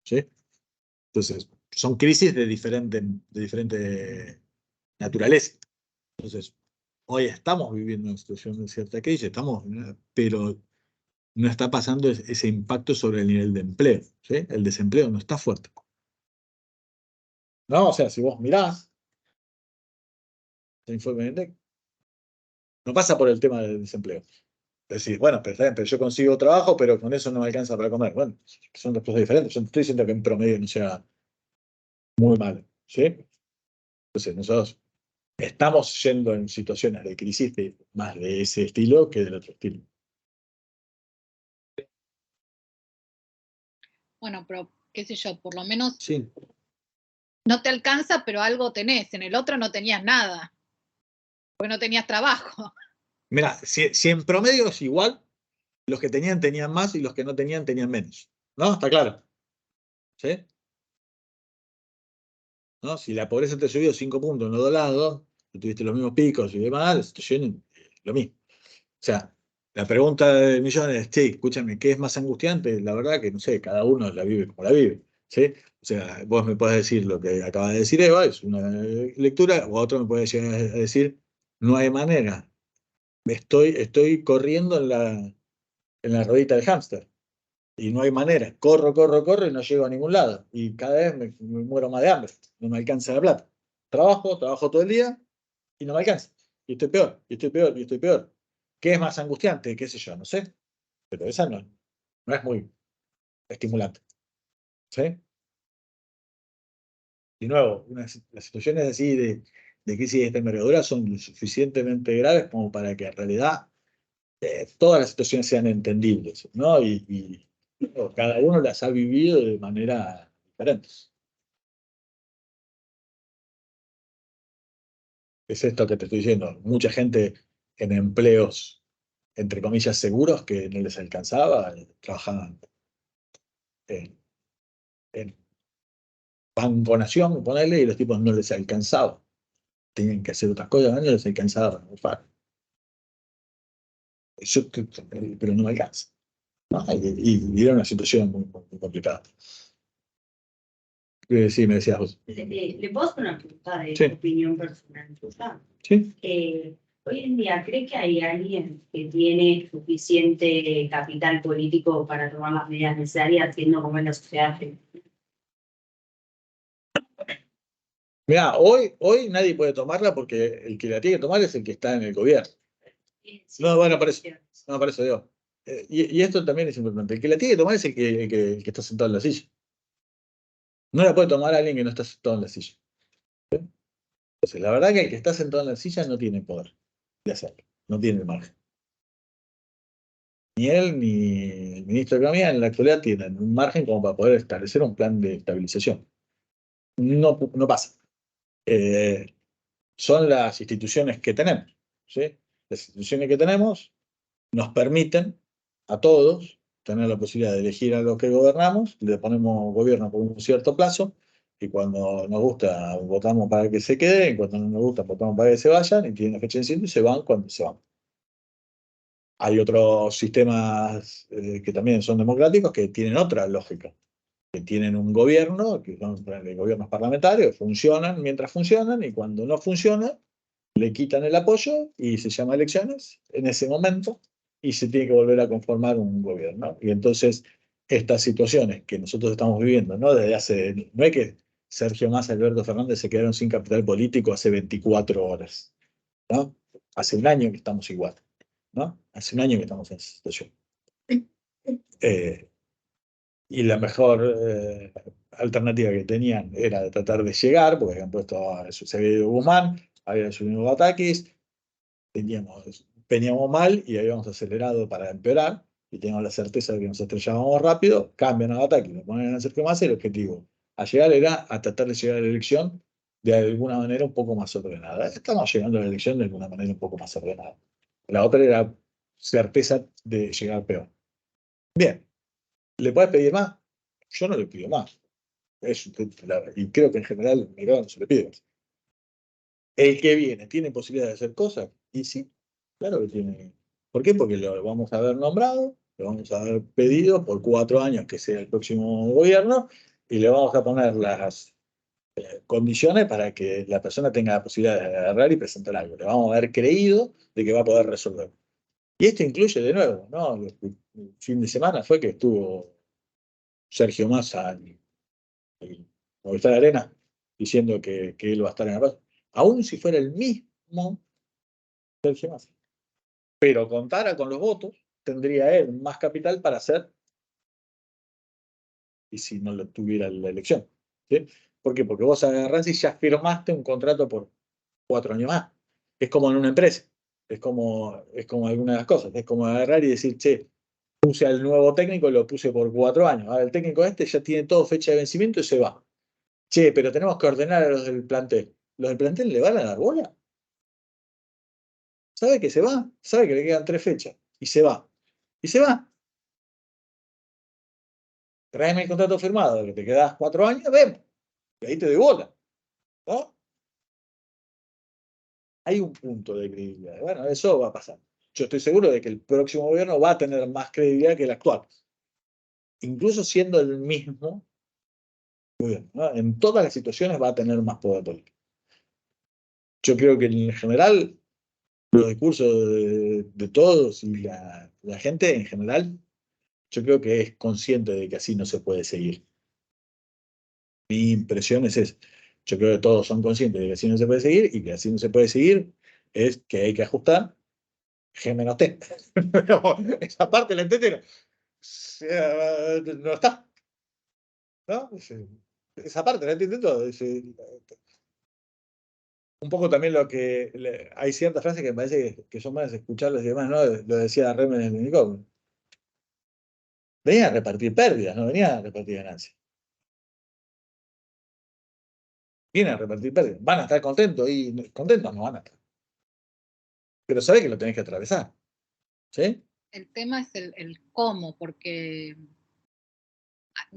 ¿Sí? Entonces, son crisis de diferente naturaleza. Entonces, hoy estamos viviendo una situación de cierta crisis, pero no está pasando ese impacto sobre el nivel de empleo. ¿Sí? El desempleo no está fuerte. No, o sea, si vos mirás el informe de INDEC, no pasa por el tema del desempleo. Decir, bueno, pero, está bien, pero yo consigo trabajo, pero con eso no me alcanza para comer. Bueno, son dos cosas diferentes. Yo no estoy diciendo que en promedio no sea muy malo. ¿Sí? Entonces, nosotros estamos yendo en situaciones de crisis más de ese estilo que del otro estilo. Bueno, pero qué sé yo, por lo menos Sí. no te alcanza, pero algo tenés. En el otro no tenías nada, porque no tenías trabajo. Mira, si en promedio es igual, los que tenían más y los que no tenían menos. ¿No? ¿Está claro? ¿Sí? ¿No? Si la pobreza te subió 5 puntos en los dos lados, y tuviste los mismos picos y demás, la situación es lo mismo. O sea, la pregunta de millones es, sí, escúchame, ¿qué es más angustiante? La verdad que no sé, cada uno la vive como la vive. ¿Sí? O sea, vos me podés decir lo que acaba de decir Eva, es una lectura, o otro me puede llegar a decir, no hay manera. Estoy corriendo en la ruedita del hámster. Y no hay manera. Corro y no llego a ningún lado. Y cada vez me muero más de hambre. No me alcanza la plata. Trabajo todo el día y no me alcanza. Y estoy peor, y estoy peor, y estoy peor. ¿Qué es más angustiante? ¿Qué sé yo? No sé. Pero esa no es muy estimulante. ¿Sí? De nuevo, las situaciones así de crisis de esta envergadura son lo suficientemente graves como para que en realidad todas las situaciones sean entendibles, ¿no? Y cada uno las ha vivido de manera diferente. Es esto que te estoy diciendo. Mucha gente en empleos, entre comillas, seguros que no les alcanzaba, trabajaban en Banco Nación, ponerle, y los tipos no les alcanzaba. Tenían que hacer otras cosas, no les alcanzaba. Pero no me alcanza. ¿No? Y era una situación muy complicada. Sí, me decías vos. ¿Le puedo hacer una pregunta de Sí. opinión personal tuya? Sí. Hoy en día, ¿cree que hay alguien que tiene suficiente capital político para tomar las medidas necesarias, siendo como en la sociedad argentina? Mira, hoy nadie puede tomarla porque el que la tiene que tomar es el que está en el gobierno. No, bueno, por eso digo. Y esto también es importante. El que la tiene que tomar es el que está sentado en la silla. No la puede tomar alguien que no está sentado en la silla. Entonces, la verdad que el que está sentado en la silla no tiene poder de hacerlo. No tiene el margen. Ni él ni el ministro de Economía en la actualidad tienen un margen como para poder establecer un plan de estabilización. No pasa. Son las instituciones que tenemos. ¿Sí? Las instituciones que tenemos nos permiten a todos tener la posibilidad de elegir a los que gobernamos, le ponemos gobierno por un cierto plazo, y cuando nos gusta votamos para que se queden, y cuando no nos gusta votamos para que se vayan, y tienen fecha de vencimiento y se van cuando se van. Hay otros sistemas que también son democráticos que tienen otra lógica, que tienen un gobierno, que son gobiernos parlamentarios, funcionan mientras funcionan, y cuando no funcionan, le quitan el apoyo y se llama elecciones en ese momento y se tiene que volver a conformar un gobierno. Y entonces estas situaciones que nosotros estamos viviendo, ¿no? No es que Sergio Massa y Alberto Fernández se quedaron sin capital político hace 24 horas, ¿no? Hace un año que estamos igual, ¿no? Hace un año que estamos en esa situación. Y la mejor alternativa que tenían era de tratar de llegar, porque habían puesto se había ido Guzmán, había subido Batakis, veníamos mal y habíamos acelerado para empeorar, y teníamos la certeza de que nos estrellábamos rápido, cambian a ataque, lo ponen a hacer que más, y el objetivo a llegar era a tratar de llegar a la elección de alguna manera un poco más ordenada. Estamos llegando a la elección de alguna manera un poco más ordenada. La otra era certeza de llegar peor. Bien, ¿le puedes pedir más? Yo no le pido más. Y creo que en general, no se le pide más. El que viene, ¿tiene posibilidad de hacer cosas? Y sí, claro que tiene. ¿Por qué? Porque lo vamos a haber nombrado, lo vamos a haber pedido por 4 años que sea el próximo gobierno y le vamos a poner las condiciones para que la persona tenga la posibilidad de agarrar y presentar algo. Le vamos a haber creído de que va a poder resolver. Y esto incluye de nuevo, ¿no? El fin de semana fue que estuvo Sergio Massa en Movistar Arena diciendo que él va a estar en la paz. Aún si fuera el mismo Sergio Massa. Pero contara con los votos, tendría él más capital para hacer, y si no lo tuviera la elección. ¿Sí? ¿Por qué? Porque vos agarrás y ya firmaste un contrato por 4 años más. Es como en una empresa. Es como alguna de las cosas. Es como agarrar y decir, che, puse al nuevo técnico y lo puse por 4 años. Ahora el técnico este ya tiene todo fecha de vencimiento y se va. Che, pero tenemos que ordenar a los del plantel. ¿Los del plantel le van a dar bola? ¿Sabe que se va? ¿Sabe que le quedan 3 fechas? Y se va. Y se va. Tráeme el contrato firmado, que te quedas 4 años, vemos. Y ahí te doy bola. ¿No? Hay un punto de credibilidad. Bueno, eso va a pasar. Yo estoy seguro de que el próximo gobierno va a tener más credibilidad que el actual. Incluso siendo el mismo gobierno, ¿no? En todas las situaciones va a tener más poder político. Yo creo que en general los discursos de todos y la gente en general, yo creo que es consciente de que así no se puede seguir. Mi impresión es esa. Yo creo que todos son conscientes de que así no se puede seguir y que así no se puede seguir es que hay que ajustar G menos T. Esa parte la entendieron. No está. ¿No? Esa parte la entienden todos. Un poco también lo que hay ciertas frases que me parece que son más escucharlas y demás, ¿no? Lo decía Remen en el unicornio. Venía a repartir pérdidas, no venía a repartir ganancias. Vienen a repartir pérdidas. Van a estar contentos y contentos no van a estar. Pero sabés que lo tenés que atravesar. ¿Sí? El tema es el cómo, porque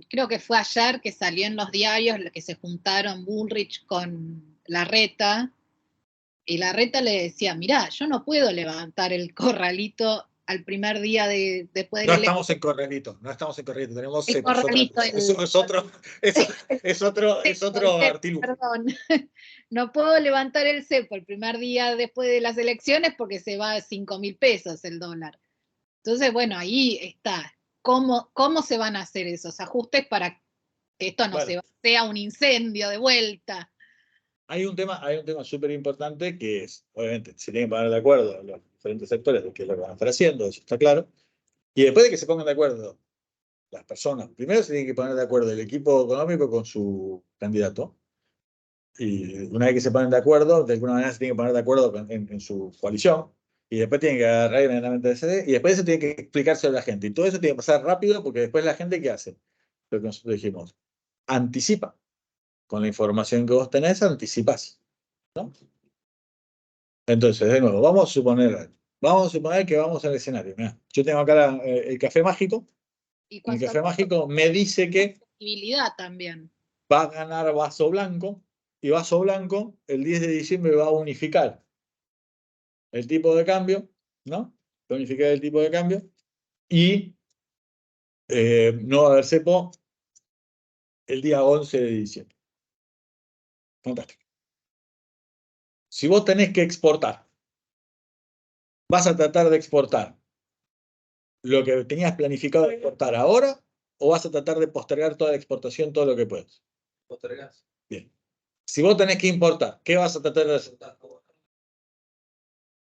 creo que fue ayer que salió en los diarios que se juntaron Bullrich con Larreta, y Larreta le decía, mirá, yo no puedo levantar el corralito al primer día después de No la estamos en corralito, no estamos en corralito, tenemos el cepo, es otra corralito, cosa. Es otro artilugio. perdón, no puedo levantar el cepo el primer día después de las elecciones porque se va a 5.000 pesos el dólar. Entonces, bueno, ahí está. ¿Cómo se van a hacer esos ajustes para que esto no sea un incendio de vuelta? Hay un tema súper importante que es, obviamente, se tienen que poner de acuerdo los diferentes sectores de qué es lo que van a estar haciendo, eso está claro. Y después de que se pongan de acuerdo las personas, primero se tiene que poner de acuerdo el equipo económico con su candidato. Y una vez que se ponen de acuerdo, de alguna manera se tienen que poner de acuerdo en su coalición. Y después tienen que agarrar inmediatamente el CD. Y después eso tiene que explicarse a la gente. Y todo eso tiene que pasar rápido porque después la gente, ¿qué hace? Lo que nosotros dijimos, anticipa. Con la información que vos tenés, anticipas. ¿No? Entonces, de nuevo, vamos a suponer que vamos al escenario. Mirá, yo tengo acá el café mágico. Y el café mágico me dice que posibilidad también va a ganar Vaso Blanco. Y Vaso Blanco el 10 de diciembre va a unificar el tipo de cambio, ¿no? Va a unificar el tipo de cambio. Y no va a haber cepo el día 11 de diciembre. Fantástico. Si vos tenés que exportar, ¿vas a tratar de exportar lo que tenías planificado exportar ahora o vas a tratar de postergar toda la exportación todo lo que puedas? Postergás. Bien. Si vos tenés que importar, ¿qué vas a tratar de hacer?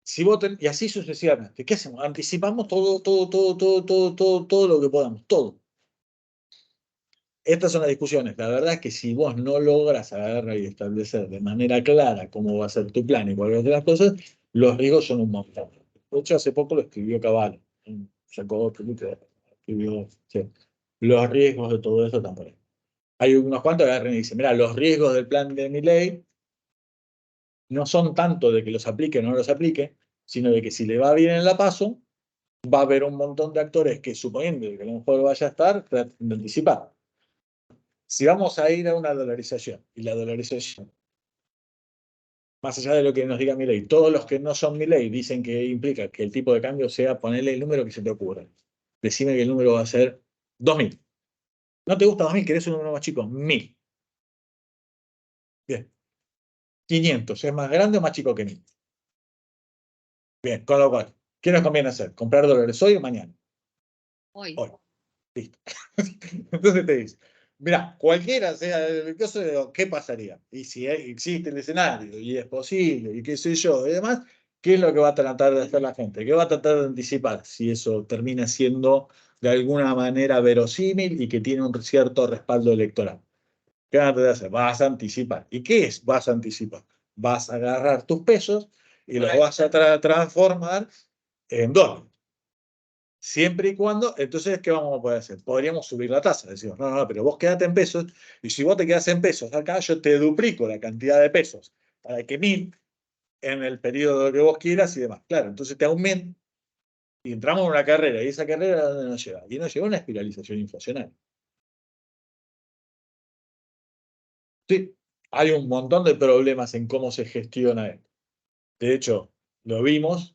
Si vos y así sucesivamente. ¿Qué hacemos? Anticipamos todo lo que podamos, todo. Estas son las discusiones. La verdad es que si vos no logras agarrar y establecer de manera clara cómo va a ser tu plan y cuáles van a ser las cosas, los riesgos son un montón. De hecho, hace poco lo escribió Cavallo. Sacó escribió, sí, los riesgos de todo esto también. Hay unos cuantos que agarran y dicen, mira, los riesgos del plan de Milei no son tanto de que los aplique o no los aplique, sino de que si le va bien en la PASO, va a haber un montón de actores que, suponiendo que a lo mejor vaya a estar, traten de anticipar. Si vamos a ir a una dolarización, y la dolarización más allá de lo que nos diga Milei, todos los que no son Milei dicen que implica que el tipo de cambio sea ponerle el número que se te ocurra. Decime que el número va a ser 2000. ¿No te gusta 2000? ¿Querés un número más chico? 1000. Bien. 500. ¿Es más grande o más chico que 1000? Bien, con lo cual, ¿qué nos conviene hacer? ¿Comprar dólares hoy o mañana? Hoy. Hoy. Listo. Entonces te dice, mira, cualquiera sea el caso, ¿qué pasaría? Y si existe el escenario y es posible y qué sé yo y demás, ¿qué es lo que va a tratar de hacer la gente? ¿Qué va a tratar de anticipar si eso termina siendo de alguna manera verosímil y que tiene un cierto respaldo electoral? ¿Qué van a tratar de hacer? Vas a anticipar. ¿Y qué es? Vas a anticipar. Vas a agarrar tus pesos y los vas a transformar en dólares. Siempre y cuando, entonces, ¿qué vamos a poder hacer? Podríamos subir la tasa. Decimos, no, no, pero vos quedate en pesos, y si vos te quedás en pesos acá, yo te duplico la cantidad de pesos para que 1000 en el periodo que vos quieras y demás. Claro, entonces te aumento y entramos en una carrera, y esa carrera, ¿a dónde nos lleva? Y nos lleva a una espiralización inflacionaria. Sí, hay un montón de problemas en cómo se gestiona esto. De hecho, lo vimos.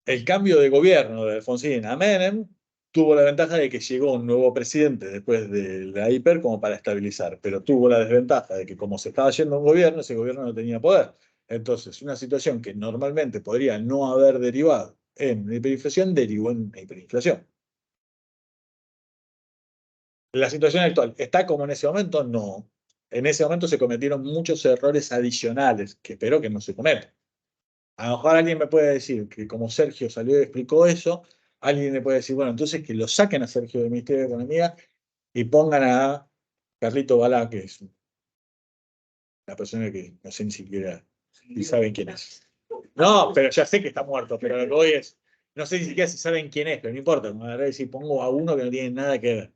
El cambio de gobierno de Alfonsín a Menem tuvo la ventaja de que llegó un nuevo presidente después de la hiper como para estabilizar, pero tuvo la desventaja de que como se estaba yendo un gobierno, ese gobierno no tenía poder. Entonces, una situación que normalmente podría no haber derivado en hiperinflación, derivó en hiperinflación. La situación actual, ¿está como en ese momento? No. En ese momento se cometieron muchos errores adicionales, que espero que no se cometan. A lo mejor alguien me puede decir que como Sergio salió y explicó eso, alguien me puede decir, bueno, entonces que lo saquen a Sergio del Ministerio de Economía y pongan a Carlito Balá, que es la persona que no sé ni siquiera si saben quién es. No, pero ya sé que está muerto, pero lo que voy es, no sé ni siquiera si saben quién es, pero no importa, me voy a decir, pongo a uno que no tiene nada que ver.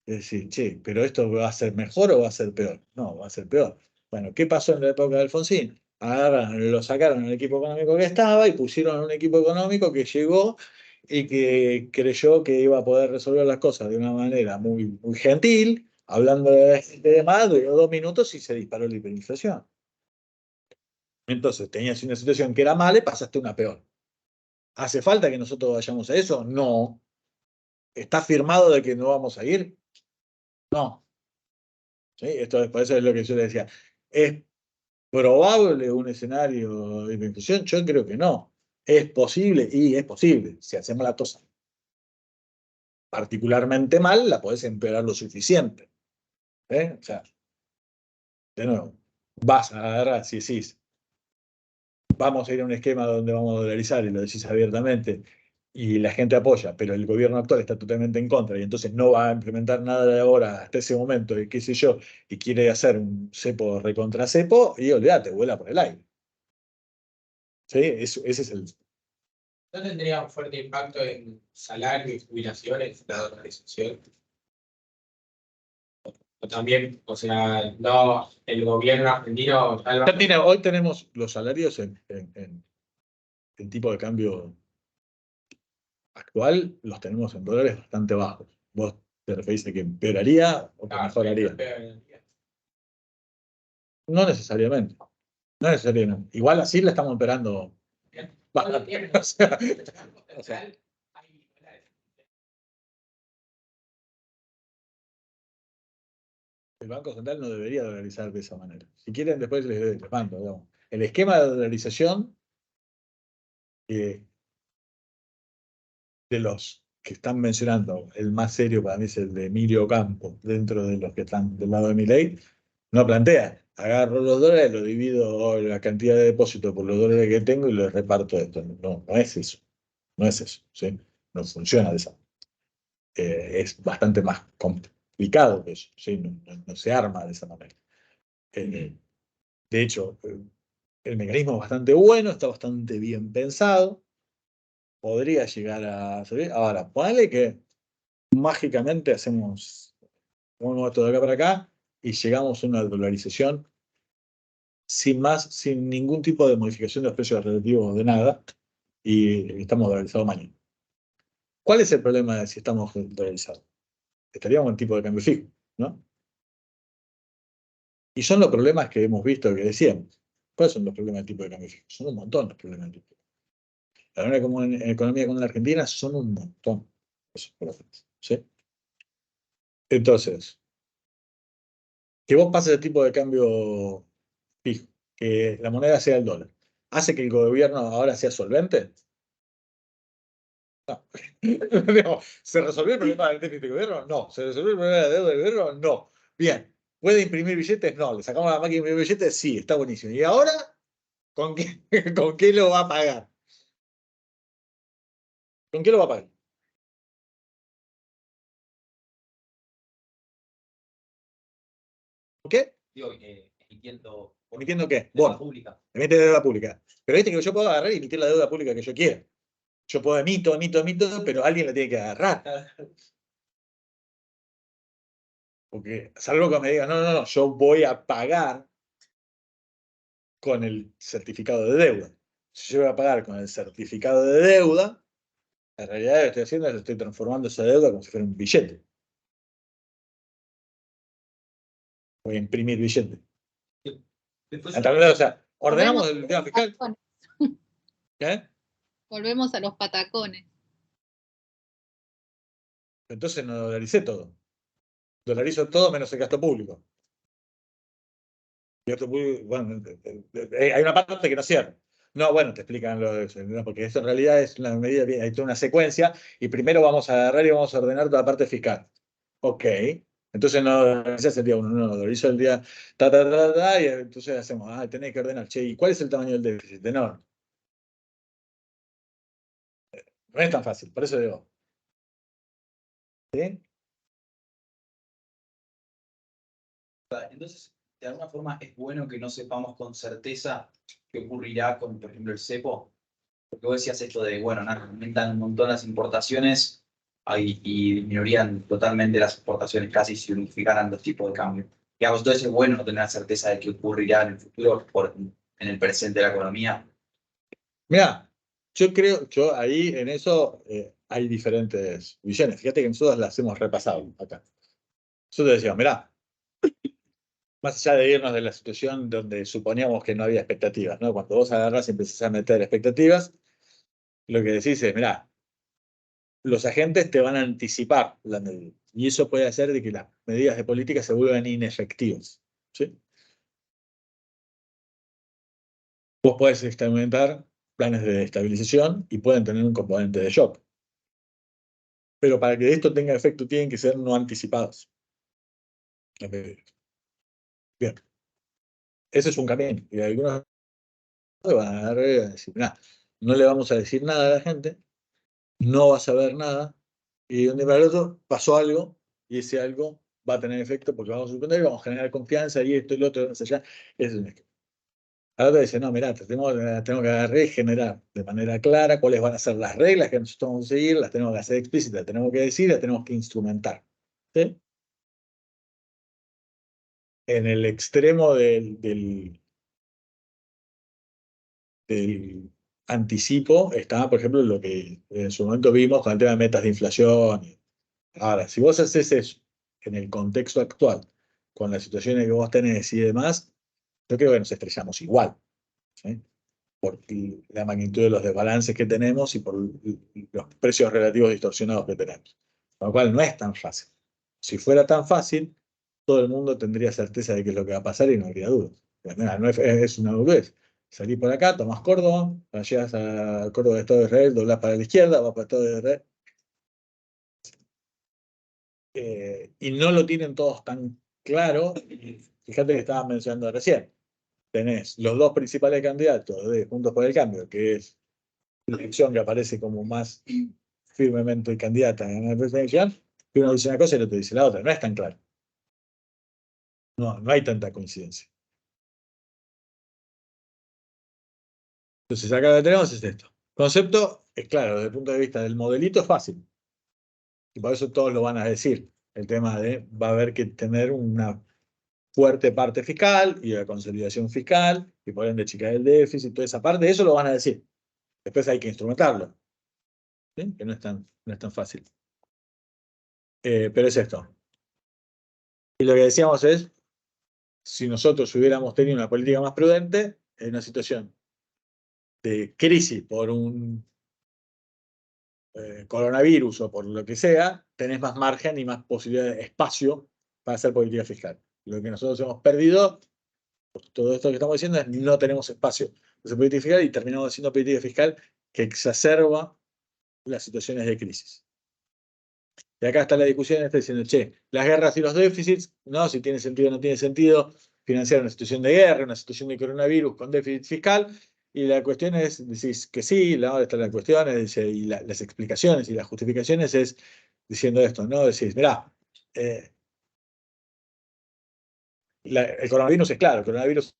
Es decir, che, pero esto va a ser mejor o va a ser peor. No, va a ser peor. Bueno, ¿qué pasó en la época de Alfonsín? Agarraron, lo sacaron al equipo económico que estaba y pusieron un equipo económico que llegó y que creyó que iba a poder resolver las cosas de una manera muy, muy gentil, hablando de más, duró 2 minutos y se disparó la hiperinflación. Entonces tenías una situación que era mala y pasaste una peor. ¿Hace falta que nosotros vayamos a eso? No. ¿Está firmado de que no vamos a ir? No. ¿Sí? Esto por eso es lo que yo le decía. ¿Es probable un escenario de hiperinflación? Yo creo que no. ¿Es posible? Y es posible. Si hacemos la cosa particularmente mal, la podés empeorar lo suficiente. O sea, de nuevo, vas a agarrar, si decís, vamos a ir a un esquema donde vamos a dolarizar y lo decís abiertamente y la gente apoya, pero el gobierno actual está totalmente en contra y entonces no va a implementar nada de ahora hasta ese momento y qué sé yo, y quiere hacer un cepo recontra cepo y olvídate, vuela por el aire. ¿Sí? Ese es el... ¿No tendría un fuerte impacto en salarios y jubilaciones la dolarización? O también, o sea, no, el gobierno argentino... Hoy tenemos los salarios en tipo de cambio actual, los tenemos en dólares bastante bajos. ¿Vos te referís a que empeoraría o que mejoraría? No necesariamente. No necesariamente. Igual así la estamos esperando. Bastante. O sea, el Banco Central no debería dolarizar de esa manera. Si quieren, después les mando. Digamos. El esquema de dolarización de los que están mencionando, el más serio para mí es el de Emilio Campos, dentro de los que están del lado de Milei, no plantea. Agarro los dólares, lo divido la cantidad de depósito por los dólares que tengo y los reparto esto. No, no es eso. No es eso. ¿Sí? No funciona de esa manera. Es bastante más complicado que eso. ¿Sí? No se arma de esa manera. De hecho, el mecanismo es bastante bueno, está bastante bien pensado, podría llegar a servir. Ahora, ponele que mágicamente hacemos esto de acá para acá y llegamos a una dolarización sin más, sin ningún tipo de modificación de los precios relativos de nada y estamos dolarizados mañana. ¿Cuál es el problema de si estamos dolarizados? Estaríamos en tipo de cambio fijo, ¿no? Y son los problemas que hemos visto que decíamos. ¿Cuáles son los problemas del tipo de cambio fijo? Son un montón los problemas del tipo de cambio. La verdad, como en economía como en la Argentina, son un montón esos problemas. ¿Sí? Entonces, que vos pases el tipo de cambio fijo, que la moneda sea el dólar, ¿hace que el gobierno ahora sea solvente? No. No. ¿Se resolvió el problema del déficit del gobierno? No. ¿Se resolvió el problema de la deuda del gobierno? No. Bien. ¿Puede imprimir billetes? No. ¿Le sacamos la máquina de imprimir billetes? Sí, está buenísimo. ¿Y ahora con qué, con qué lo va a pagar? ¿Con qué lo va a pagar? ¿Con qué? Digo, emitiendo ¿Emitiendo qué? deuda Bueno, pública. emite deuda pública. Pero viste que yo puedo agarrar y emitir la deuda pública que yo quiera. Yo puedo emito, pero alguien la tiene que agarrar. Porque salvo que me digan, no, yo voy a pagar con el certificado de deuda. Si yo voy a pagar con el certificado de deuda, en realidad lo que estoy haciendo es estoy transformando esa deuda como si fuera un billete. Voy a imprimir billete. Después, Entonces, o sea, ordenamos Volvemos el tema fiscal. ¿Eh? Volvemos a los patacones. Entonces no dolaricé todo. Dolarizo todo menos el gasto público. El gasto público, bueno, hay una parte que no cierra. No, bueno, te explican lo de eso, ¿no? Porque esto en realidad es una medida, hay toda una secuencia, y primero vamos a agarrar y vamos a ordenar toda la parte fiscal. Ok. Entonces no dolarizás el día uno, no, dolarizo el día y entonces hacemos, tenés que ordenar, che, ¿y cuál es el tamaño del déficit? Enorme. No es tan fácil, por eso digo. ¿Sí? entonces, de alguna forma, es bueno que no sepamos con certeza qué ocurrirá con, por ejemplo, el cepo. Porque vos decías esto de, bueno, nada, aumentan un montón las importaciones y disminuirían totalmente las exportaciones, casi si unificaran los tipos de cambio. Digamos, entonces es bueno no tener certeza de qué ocurrirá en el futuro en el presente de la economía. Mirá, yo ahí en eso hay diferentes visiones. Fíjate que nosotros las hemos repasado acá. Nosotros decíamos, mirá, más allá de irnos de la situación donde suponíamos que no había expectativas, ¿no? Cuando vos agarrás y empezás a meter expectativas, lo que decís es, mirá, los agentes te van a anticipar la medida. Y eso puede hacer de que las medidas de política se vuelvan inefectivas. ¿Sí? Vos podés experimentar planes de estabilización y pueden tener un componente de shock. Pero para que esto tenga efecto tienen que ser no anticipados. Bien. Ese es un camino. Y algunos van a agarrar y van a decir, "Mirá, no le vamos a decir nada a la gente, no va a saber nada, y de un día para el otro pasó algo, y ese algo va a tener efecto porque vamos a suspender, vamos a generar confianza, y esto y lo otro, más allá". Ese es un esquema. Ahora dice, no, mirá, tenemos que agarrar y generar de manera clara cuáles van a ser las reglas que nosotros vamos a seguir, las tenemos que hacer explícitas, las tenemos que decir, las tenemos que instrumentar. ¿Sí? En el extremo del anticipo está, por ejemplo, lo que en su momento vimos con el tema de metas de inflación. Ahora, si vos haces eso en el contexto actual, con las situaciones que vos tenés y demás, yo creo que nos estrellamos igual, ¿sí? Por la magnitud de los desbalances que tenemos y por los precios relativos distorsionados que tenemos. Con lo cual no es tan fácil. Si fuera tan fácil, todo el mundo tendría certeza de qué es lo que va a pasar y no habría dudas. Pero no es una boludez. Salís por acá, tomás Córdoba, llegas a Córdoba, Estado de Israel, doblás para la izquierda, vas para Estado de Israel. Y no lo tienen todos tan claro. Fíjate que estabas mencionando recién. Tenés los dos principales candidatos de Juntos por el Cambio, que es la elección que aparece como más firmemente candidata en la presidencial, que uno dice una cosa y el otro dice la otra. No es tan claro. No hay tanta coincidencia. Entonces acá lo que tenemos es esto. Concepto es claro, desde el punto de vista del modelito es fácil. Y por eso todos lo van a decir. El tema de va a haber que tener una fuerte parte fiscal y la consolidación fiscal, y por ende chicar el déficit, toda esa parte, eso lo van a decir. Después hay que instrumentarlo. ¿Sí? Que no es tan fácil. Pero es esto. Y lo que decíamos es, si nosotros hubiéramos tenido una política más prudente, en una situación de crisis por un coronavirus o por lo que sea, tenés más margen y más posibilidad de espacio para hacer política fiscal. Lo que nosotros hemos perdido, todo esto que estamos diciendo, es no tenemos espacio para hacer política fiscal y terminamos haciendo política fiscal que exacerba las situaciones de crisis. Y acá está la discusión, está diciendo, che, las guerras y los déficits, no, si tiene sentido o no tiene sentido financiar una situación de guerra, una situación de coronavirus con déficit fiscal, y la cuestión es, decís que sí, ahora está la cuestión, y las explicaciones y las justificaciones es diciendo esto, ¿no? Decís, mirá, el coronavirus es claro, el coronavirus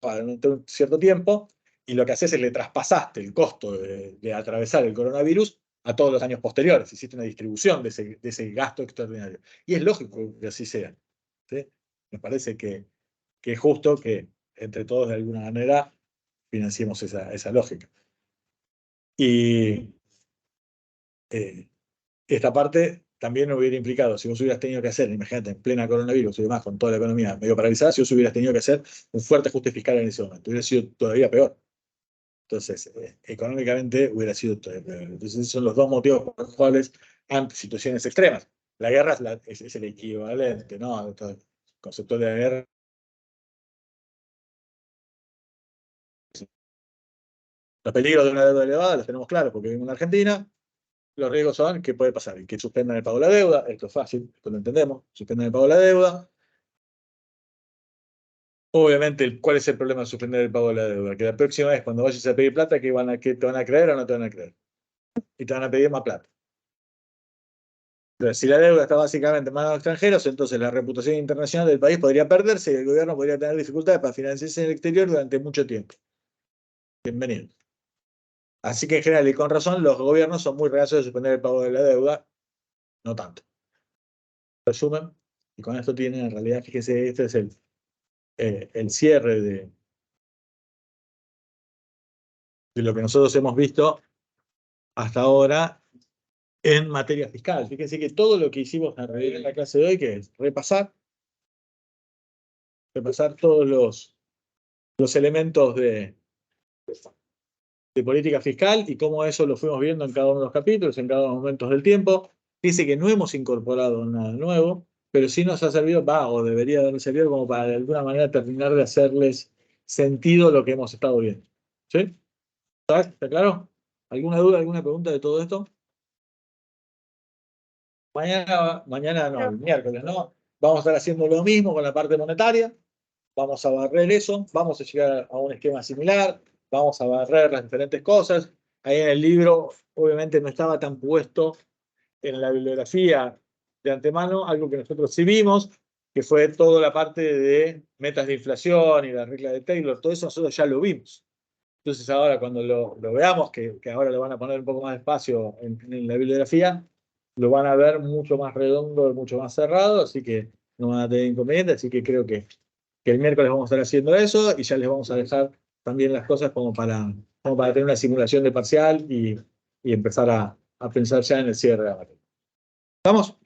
para un cierto tiempo, y lo que haces es le traspasaste el costo de atravesar el coronavirus a todos los años posteriores. Hiciste una distribución de ese gasto extraordinario. Y es lógico que así sea. ¿Sí? Me parece que es justo que entre todos de alguna manera financiemos esa lógica. Y esta parte también hubiera implicado, si vos hubieras tenido que hacer, imagínate, en plena coronavirus y demás, con toda la economía medio paralizada, si vos hubieras tenido que hacer un fuerte ajuste fiscal en ese momento, hubiera sido todavía peor. Entonces, económicamente hubiera sido todavía peor. Entonces, esos son los dos motivos por los cuales, ante situaciones extremas, la guerra es el equivalente, ¿no? El concepto de la guerra. Los peligros de una deuda elevada los tenemos claros porque vivimos en Argentina. Los riesgos son que puede pasar, que suspendan el pago de la deuda, esto es fácil, esto lo entendemos, suspendan el pago de la deuda. Obviamente, ¿cuál es el problema de suspender el pago de la deuda? Que la próxima vez cuando vayas a pedir plata, que te van a creer o no te van a creer. Y te van a pedir más plata. Entonces, si la deuda está básicamente en manos de extranjeros, entonces la reputación internacional del país podría perderse y el gobierno podría tener dificultades para financiarse en el exterior durante mucho tiempo. Bienvenido. Así que en general y con razón, los gobiernos son muy reacios de suspender el pago de la deuda, no tanto. Resumen, y con esto tienen en realidad, fíjense, este es el cierre de lo que nosotros hemos visto hasta ahora en materia fiscal. Fíjense que todo lo que hicimos en la clase de hoy, que es repasar todos los elementos de política fiscal y cómo eso lo fuimos viendo en cada uno de los capítulos, en cada uno de los momentos del tiempo. Dice que no hemos incorporado nada nuevo, pero sí nos ha servido, o debería haber servido como para de alguna manera terminar de hacerles sentido lo que hemos estado viendo. ¿Sí? ¿Está claro? ¿Alguna duda, alguna pregunta de todo esto? Mañana no, el miércoles, ¿no? Vamos a estar haciendo lo mismo con la parte monetaria. Vamos a barrer eso, vamos a llegar a un esquema similar, vamos a barrer las diferentes cosas. Ahí en el libro, obviamente, no estaba tan puesto en la bibliografía de antemano, algo que nosotros sí vimos, que fue toda la parte de metas de inflación y la regla de Taylor, todo eso nosotros ya lo vimos. Entonces ahora cuando lo veamos, que ahora lo van a poner un poco más de espacio en la bibliografía, lo van a ver mucho más redondo, mucho más cerrado, así que no van a tener inconvenientes, así que creo que el miércoles vamos a estar haciendo eso y ya les vamos a dejar también las cosas como para tener una simulación de parcial y empezar a pensar ya en el cierre de la materia. ¿Estamos?